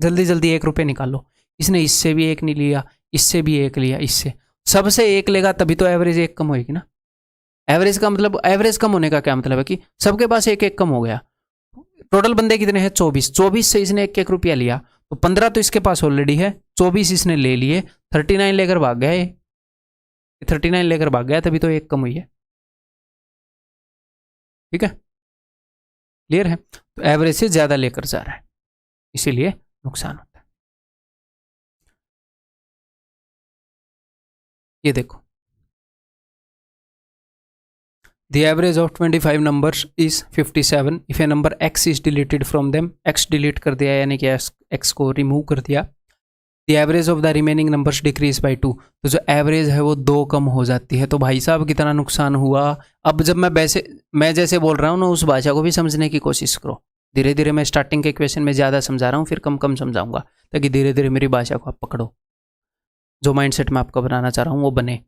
जल्दी जल्दी 1 रुपये निकालो। इसने इससे भी 1 नहीं लिया, इससे भी 1 लिया, इससे सबसे 1 लेगा, तभी तो एवरेज 1 कम होगी ना। एवरेज का मतलब, एवरेज कम होने का क्या मतलब है कि सबके पास 1-1 कम हो गया। टोटल बंदे कितने हैं? 24 से इसने 1-1 रुपया लिया, तो 15 तो इसके पास ऑलरेडी है, 24 इसने ले लिए, 39 लेकर भाग गया। ये 39 लेकर भाग गया, तभी तो 1 कम हुई है, ठीक है। क्लियर है? तो एवरेज से ज्यादा लेकर जा रहा है, इसीलिए नुकसान होता है। ये देखो, the average of 25 numbers is 57 if a number x is deleted from them, x delete कर दिया यानी कि x को रिमूव कर दिया, the average of the remaining numbers decrease by 2, तो जो एवरेज है वो 2 कम हो जाती है। तो भाई साहब कितना नुकसान हुआ? अब जब मैं जैसे बोल रहा हूँ ना, उस भाषा को भी समझने की कोशिश करो। धीरे धीरे मैं स्टार्टिंग के क्वेश्चन में ज़्यादा समझा रहा हूँ, फिर कम कम समझाऊंगा, ताकि धीरे धीरे मेरी भाषा को आप पकड़ो, जो माइंडसेट मैं आपका बनाना चाह रहा हूँ वो बने।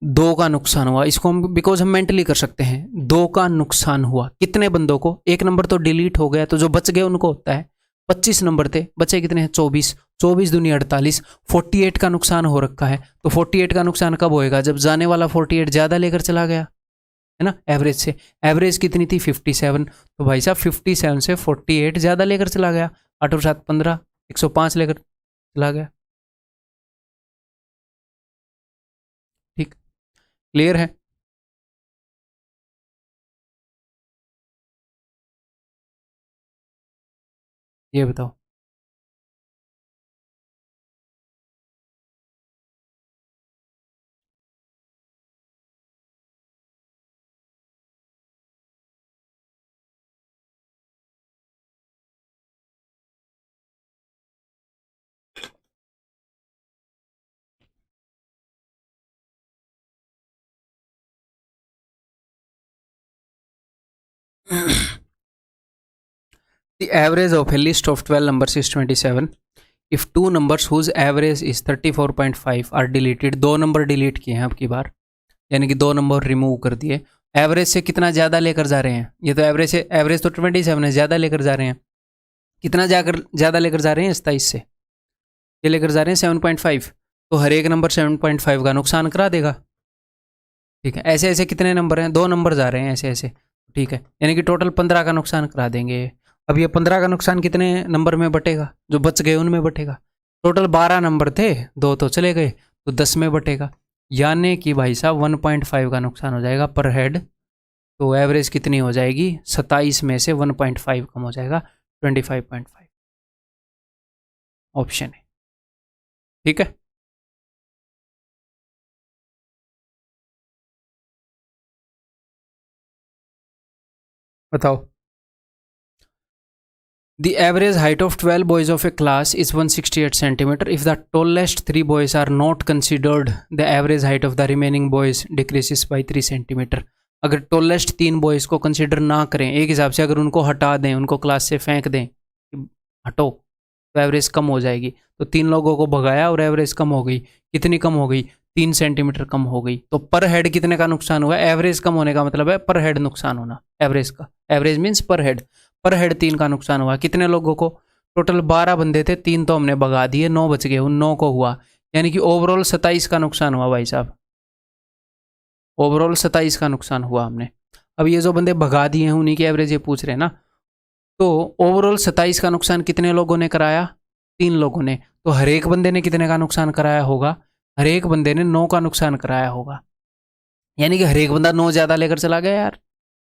2 का नुकसान हुआ, इसको हम बिकॉज हम मेंटली कर सकते हैं। 2 का नुकसान हुआ, कितने बंदों को? 1 नंबर तो डिलीट हो गया, तो जो बच गए उनको होता है। 25 नंबर थे, बचे कितने हैं? 24 दूनी 48, 48 का नुकसान हो रखा है। तो 48 का नुकसान कब होएगा? जब जाने वाला 48 ज़्यादा लेकर चला गया, है ना, एवरेज से। एवरेज कितनी थी? 57, तो भाई साहब 57 से 48 ज़्यादा लेकर चला गया, 8 और 7 15, 105 लेकर चला गया, ठीक। क्लियर है? ये बताओ। The average of a list of 12 numbers is 27. If two numbers whose average is 34.5 are deleted, 2 number delete किए हैं अब की बार, यानी कि 2 नंबर रिमूव कर दिए। एवरेज से कितना ज़्यादा लेकर जा रहे हैं? ये तो एवरेज से, एवरेज तो 27 है, ज़्यादा लेकर जा रहे हैं। कितना ज़्यादा लेकर जा रहे हैं? 27 से ये लेकर जा रहे हैं 7.5, तो हर एक नंबर 7.5 का नुकसान करा देगा, ठीक है। ऐसे ऐसे कितने नंबर हैं? 2 नंबर जा रहे हैं ऐसे ऐसे, ठीक है, यानी कि टोटल 15 का नुकसान करा देंगे। अब ये 15 का नुकसान कितने नंबर में बटेगा? जो बच गए उनमें बटेगा। टोटल 12 नंबर थे, 2 तो चले गए, तो 10 में बटेगा। यानी कि भाई साहब 1.5 का नुकसान हो जाएगा पर हेड। तो एवरेज कितनी हो जाएगी, 27 में से 1.5 कम हो जाएगा, 25.5 ऑप्शन है। ठीक है, बताओ। The average height of 12 boys of a class is 168 centimeter. If the tallest 3 boys are not considered, the average height of the remaining boys decreases by 3 centimeter. अगर टोलेस्ट 3 बॉयज़ को कंसिडर ना करें, एक हिसाब से अगर उनको हटा दें, उनको क्लास से फेंक दें, हटो, तो एवरेज कम हो जाएगी। तो 3 लोगों को भगाया और एवरेज कम हो गई। कितनी कम हो गई, 3 सेंटीमीटर कम हो गई। तो पर हेड कितने का नुकसान हुआ, एवरेज कम होने का मतलब है पर हेड नुकसान होना, एवरेज का। एवरेज मीन्स पर हेड 3 का नुकसान हुआ। कितने लोगों को, टोटल 12 बंदे थे, 3 तो हमने भगा दिए, 9 बच गए, उन 9 को हुआ। यानी कि ओवरऑल 27 का नुकसान हुआ भाई साहब, ओवरऑल 27 का नुकसान हुआ हमने। अब ये जो बंदे भगा दिए हैं उन्हीं की एवरेज ये पूछ रहे हैं ना। तो ओवरऑल 27 का नुकसान कितने लोगों ने कराया, 3 लोगों ने। तो हर एक बंदे ने कितने का नुकसान कराया होगा, हर एक बंदे ने 9 का नुकसान कराया होगा। यानी कि हर एक बंदा 9 ज़्यादा लेकर चला गया यार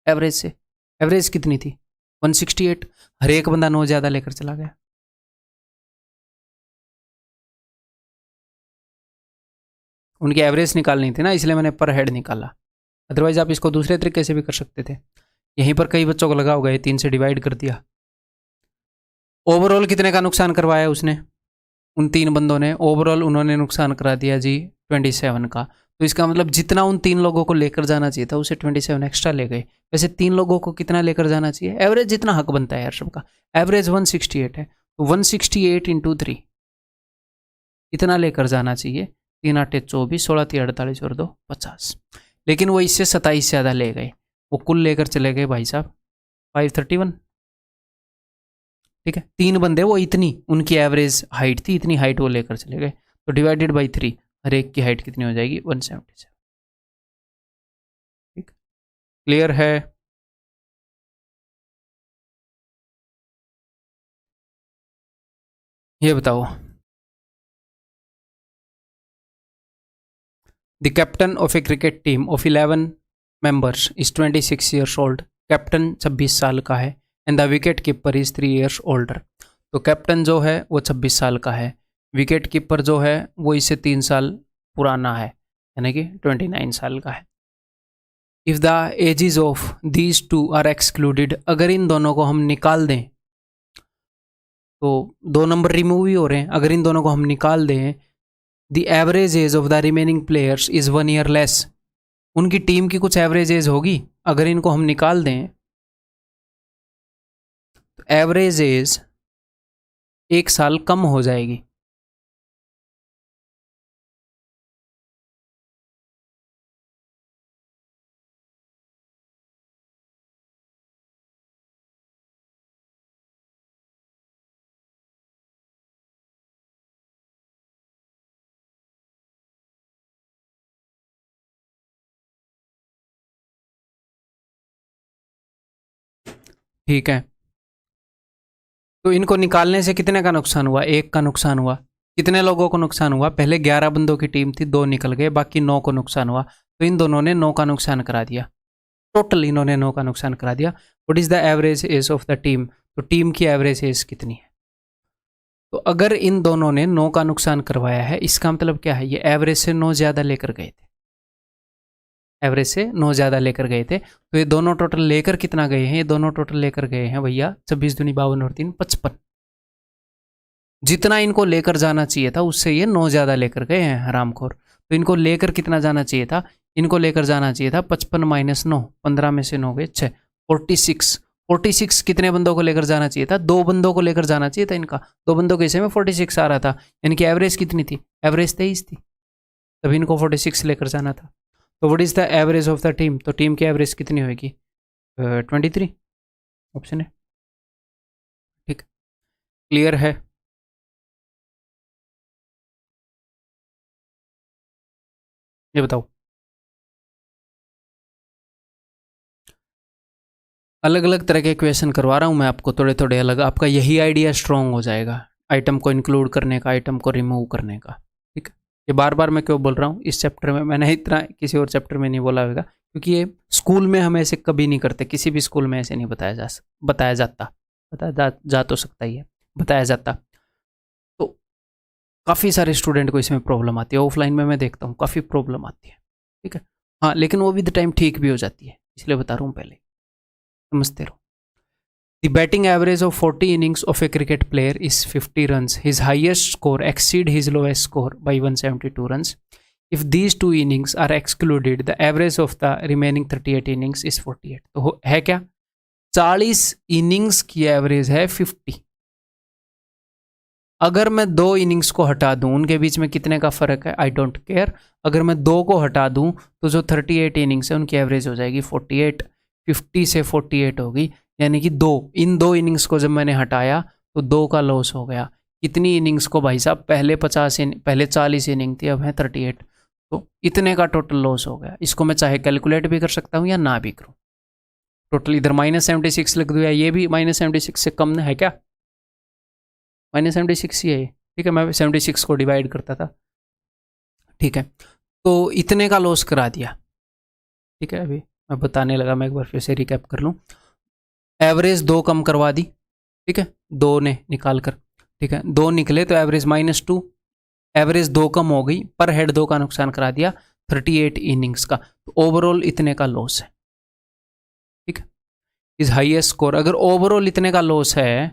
एवरेज से। एवरेज कितनी थी, 168, हर एक बंदा 9 ज़्यादा लेकर चला गया। उनकी एवरेज निकालनी थी ना, इसलिए मैंने पर हेड निकाला। अदरवाइज आप इसको दूसरे तरीके से भी कर सकते थे। यहीं पर कई बच्चों को लगा होगा, ये 3 से डिवाइड कर दिया। ओवरऑल कितने का नुकसान करवाया उसने, उन 3 बंदों ने, ओवरऑल उन्होंने नुकसान करा दिया जी 27 का। तो इसका मतलब जितना उन 3 लोगों को लेकर जाना चाहिए था, उसे 27 एक्स्ट्रा ले गए। वैसे 3 लोगों को कितना लेकर जाना चाहिए, एवरेज जितना हक बनता है यार सबका, एवरेज 168 है, तो 168 इंटू 3 इतना लेकर जाना चाहिए। 3 8 24, 16 3 48 और 2 50। लेकिन वो इससे 27 ज़्यादा ले गए, वो कुल लेकर चले गए भाई साहब 531। ठीक है, 3 बंदे, वो इतनी उनकी एवरेज हाइट थी, इतनी हाइट वो लेकर चले गए। तो डिवाइडेड बाई 3, हर एक की हाइट कितनी हो जाएगी, 177। ठीक, क्लियर है। ये बताओ, the captain of A cricket team of 11 members is 26 years old. Captain 26 साल का है, and the wicket keeper is 3 years older. तो कैप्टन जो है वो 26 साल का है, विकेट कीपर जो है वो इससे 3 साल पुराना है, यानी कि 29 साल का है। If the ages of these two are excluded, अगर इन दोनों को हम निकाल दें, तो 2 नंबर रिमूव ही हो रहे हैं, अगर इन दोनों को हम निकाल दें, the average age of the remaining players is 1 year less. उनकी टीम की कुछ एवरेज एज होगी, अगर इनको हम निकाल दें तो एवरेज एज 1 साल कम हो जाएगी। ठीक है, तो इनको निकालने से कितने का नुकसान हुआ, 1 का नुकसान हुआ। कितने लोगों को नुकसान हुआ, पहले 11 बंदों की टीम थी, 2 निकल गए, बाकी 9 को नुकसान हुआ। तो इन दोनों ने 9 का नुकसान करा दिया, टोटल इन्होंने 9 का नुकसान करा दिया। What is the average age of the team, तो टीम की एवरेज एज कितनी है। तो अगर इन दोनों ने 9 का नुकसान करवाया है, इसका मतलब क्या है, ये एवरेज से 9 ज़्यादा लेकर गए थे, एवरेज से 9 ज़्यादा लेकर गए थे। तो ये दोनों टोटल लेकर कितना गए हैं, ये दोनों टोटल लेकर गए हैं भैया 26 दूनी 52 और 3 55। जितना इनको लेकर जाना चाहिए था उससे ये 9 ज़्यादा लेकर गए हैं हरामखोर। तो इनको लेकर कितना जाना चाहिए था, इनको लेकर जाना चाहिए था 55 माइनस 9, 15 में से 9 गए 6, 46। 46 कितने बंदों को लेकर जाना चाहिए था, 2 बंदों को लेकर जाना चाहिए था इनका, 2 बंदों के हिस्से में 46 आ रहा था। इनकी एवरेज कितनी थी, एवरेज 23 थी, तभी इनको 46 लेकर जाना था। तो what is the average of the team, तो टीम की एवरेज कितनी होगी, 23 ऑप्शन है। ठीक, क्लियर है। ये बताओ, अलग अलग तरह के क्वेश्चन करवा रहा हूँ मैं आपको, थोड़े थोड़े अलग, आपका यही आइडिया स्ट्रॉन्ग हो जाएगा आइटम को इंक्लूड करने का, आइटम को रिमूव करने का। ठीक है, ये बार बार मैं क्यों बोल रहा हूँ इस चैप्टर में, मैंने इतना किसी और चैप्टर में नहीं बोला होगा, क्योंकि ये स्कूल में हम ऐसे कभी नहीं करते, किसी भी स्कूल में ऐसे नहीं बताया जा तो सकता ही है, बताया जाता। तो काफ़ी सारे स्टूडेंट को इसमें प्रॉब्लम आती है, ऑफलाइन में मैं देखता हूँ काफ़ी प्रॉब्लम आती है, ठीक है। हाँ, लेकिन वो विद टाइम ठीक भी हो जाती है, इसलिए बता रहा हूँ पहले, समझते रहो। The batting average of 40 innings of a cricket player is 50 runs. His highest score exceed his lowest score by 172 runs. If these two innings are excluded, the average of the remaining 38 innings is 48. तो है क्या, 40 innings की average है 50। अगर मैं 2 innings को हटा दूं, उनके बीच में कितने का फर्क है, आई डोंट केयर। अगर मैं 2 को हटा दूं तो जो 38 इनिंग्स है उनकी एवरेज हो जाएगी 48। 50 से 48 होगी, यानी कि 2, इन 2 इनिंग्स को जब मैंने हटाया तो 2 का लॉस हो गया। कितनी इनिंग्स को भाई साहब, पहले 40 इनिंग थी, अब है 38, तो इतने का टोटल लॉस हो गया। इसको मैं चाहे कैलकुलेट भी कर सकता हूँ या ना भी करूँ। टोटल इधर -76 लिख दूँ, या ये भी -76 से कम है क्या, -76 ही है, ठीक है। मैं 76 को डिवाइड करता था, ठीक है। तो इतने का लॉस करा दिया, ठीक है। अभी मैं बताने लगा, मैं एक बार फिर से रिकैप कर लूँ। एवरेज 2 कम करवा दी, ठीक है, 2 ने निकाल कर, ठीक है, 2 निकले तो एवरेज -2, एवरेज 2 कम हो गई, पर हेड 2 का नुकसान करा दिया 38 इनिंग्स का, तो ओवरऑल इतने का लॉस है, ठीक है। इस हाईएस्ट स्कोर, अगर ओवरऑल इतने का लॉस है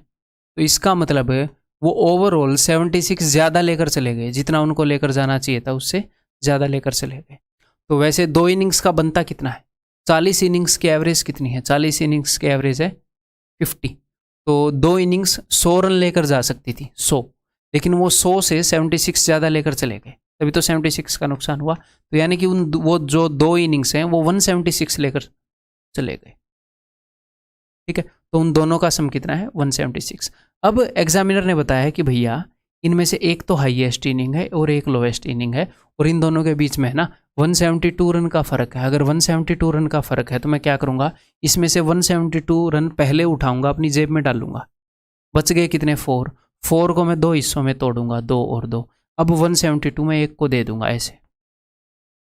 तो इसका मतलब है वो ओवरऑल 76 ज़्यादा लेकर चले गए, जितना उनको लेकर जाना चाहिए था उससे ज़्यादा लेकर चले गए। तो वैसे 2 इनिंग्स का बनता कितना है, 40 इनिंग्स की एवरेज कितनी है, 40 इनिंग्स की एवरेज है 50, तो 2 इनिंग्स 100 रन लेकर जा सकती थी, 100, लेकिन वो 100 से 76 ज़्यादा लेकर चले गए, तभी तो 76 का नुकसान हुआ। तो यानी कि वो जो 2 इनिंग्स हैं वो 176 लेकर चले गए, ठीक है। तो उन दोनों का सम कितना है, 176। अब एग्जामिनर ने बताया कि भैया इनमें से एक तो हाईएस्ट इनिंग है और एक लोएस्ट इनिंग है, और इन दोनों के बीच में है ना 172 रन का फ़र्क है। अगर 172 रन का फ़र्क है तो मैं क्या करूँगा, इसमें से 172 रन पहले उठाऊंगा, अपनी जेब में डालूंगा, बच गए कितने, 4 को मैं 2 हिस्सों में तोड़ूंगा, 2 और 2, अब 172 में एक को दे दूंगा ऐसे,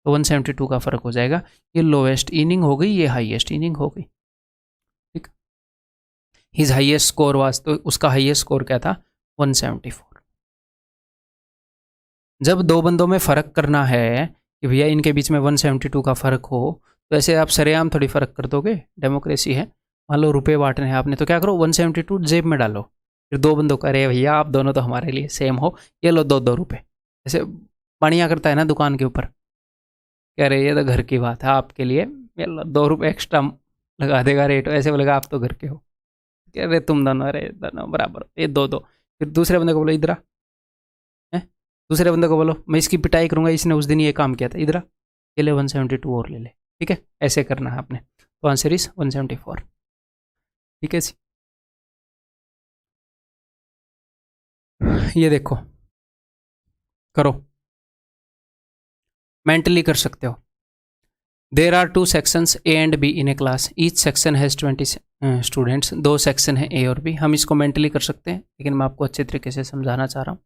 तो 172 का फ़र्क हो जाएगा। ये लोएस्ट इनिंग हो गई, ये हाईएस्ट इनिंग हो गई, ठीक। हिज हाईएस्ट स्कोर वाज, तो उसका हाईएस्ट स्कोर क्या था, 174। जब 2 बंदों में फ़र्क करना है कि भैया इनके बीच में 172 का फ़र्क हो, तो ऐसे आप सरेआम थोड़ी फ़र्क कर दोगे, डेमोक्रेसी है। मान लो रुपए बांटने हैं आपने, तो क्या करो 172 जेब में डालो, फिर 2 बंदों का, अरे भैया आप दोनों तो हमारे लिए सेम हो, ये लो 2-2 रुपये, ऐसे बढ़िया करता है ना दुकान के ऊपर, कह रहे ये तो घर की बात है, आपके लिए ये लो 2 रुपये एक्स्ट्रा लगा देगा रेट, ऐसे बोलेगा आप तो घर के हो, कह रहे तुम दोनों, अरे दोनों बराबर, ये 2-2। फिर दूसरे बंदे को बोलो इधर, दूसरे बंदे को बोलो मैं इसकी पिटाई करूंगा, इसने उस दिन ये काम किया था, इधर ये ले 172 और ले ले, ठीक है। ऐसे करना है आपने, तो आंसर इज 174, ठीक है जी। ये देखो, करो, मेंटली कर सकते हो। There are 2 sections A and B in a class, each section has 20 students, 2 section है A और B। हम इसको मेंटली कर सकते हैं, लेकिन मैं आपको अच्छे तरीके से समझाना चाह रहा हूँ।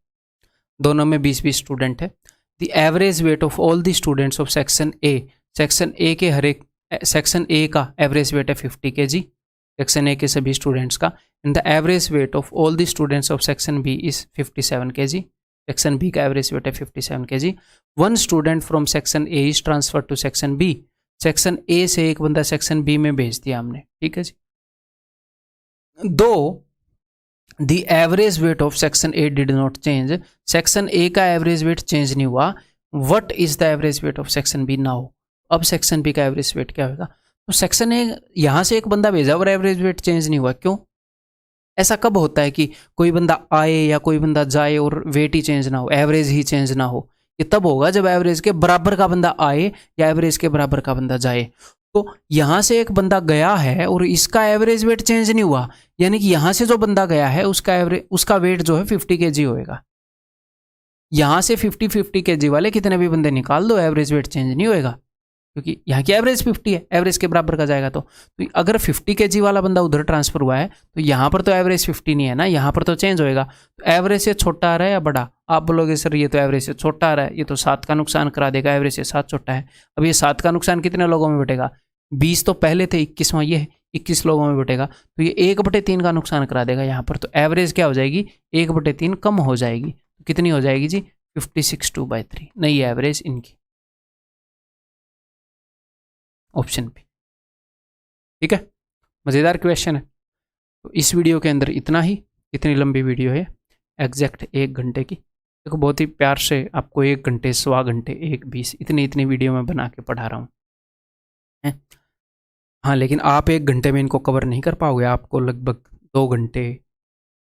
दोनों में 20-20 स्टूडेंट है। The average weight of all the students of section A, section A के हर एक, सेक्शन ए का एवरेज वेट है 50 kg, सेक्शन ए के सभी स्टूडेंट्स का। And the average weight of all the students of section B is 57 kg, section B का average weight है 57 kg। 1 student from section A is transfer to section B, section A से एक बंदा section B में भेज दिया हमने, ठीक है जी। Though the average weight of section A did not change, section A का एवरेज वेट चेंज नहीं हुआ, what is the average weight of section B now. अब सेक्शन बी का एवरेज वेट क्या होगा, तो सेक्शन ए यहाँ से एक बंदा भेजा और एवरेज वेट चेंज नहीं हुआ, क्यों? ऐसा कब होता है कि कोई बंदा आए या कोई बंदा जाए और वेट ही चेंज ना हो, एवरेज ही चेंज ना हो? ये तब होगा जब एवरेज के बराबर का बंदा आए या एवरेज के बराबर का बंदा जाए। तो यहाँ से एक बंदा गया है और इसका एवरेज वेट चेंज नहीं हुआ, यानी कि यहाँ से जो बंदा गया है उसका वेट जो है 50 kg होएगा। यहाँ से 50 kg वाले कितने भी बंदे निकाल दो, एवरेज वेट चेंज नहीं होएगा। क्योंकि यहाँ की एवरेज 50 है, एवरेज के बराबर का जाएगा। तो अगर 50 kg वाला बंदा उधर ट्रांसफर हुआ है तो यहाँ पर तो एवरेज 50 नहीं है ना, यहाँ पर तो चेंज होएगा। तो एवरेज से छोटा आ रहा है या बड़ा? आप बोलोगे सर ये तो एवरेज से छोटा आ रहा है, ये तो 7 का नुकसान करा देगा, एवरेज से 7 छोटा है। अब ये 7 का नुकसान कितने लोगों में बटेगा? 20 तो पहले थे, 21वां ये है, 21 लोगों में बटेगा। तो ये 1/3 का नुकसान करा देगा यहाँ पर। तो एवरेज क्या हो जाएगी? 1/3 कम हो जाएगी। तो कितनी हो जाएगी जी? 56 2/3 नई एवरेज इनकी, ऑप्शन बी। ठीक है, मज़ेदार क्वेश्चन है। तो इस वीडियो के अंदर इतना ही। इतनी लंबी वीडियो है, एग्जैक्ट 1 घंटे की। देखो बहुत ही प्यार से आपको 1 घंटे, 1.25 घंटे, 1:20 इतनी वीडियो मैं बना के पढ़ा रहा हूँ। हाँ, लेकिन आप 1 घंटे में इनको कवर नहीं कर पाओगे। आपको लगभग 2 घंटे,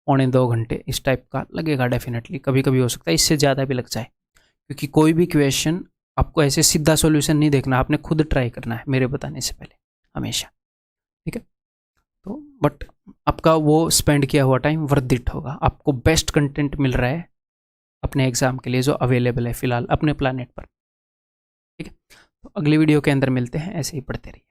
1.25 घंटे इस टाइप का लगेगा डेफिनेटली। कभी कभी हो सकता है इससे ज़्यादा भी लग जाए, क्योंकि कोई भी क्वेश्चन आपको ऐसे सीधा सॉल्यूशन नहीं देखना, आपने खुद ट्राई करना है मेरे बताने से पहले हमेशा। ठीक है, तो बट आपका वो स्पेंड किया हुआ टाइम वर्थ इट होगा। आपको बेस्ट कंटेंट मिल रहा है अपने एग्जाम के लिए जो अवेलेबल है फिलहाल अपने प्लानेट पर। ठीक है, तो अगली वीडियो के अंदर मिलते हैं, ऐसे ही पढ़ते रहिए।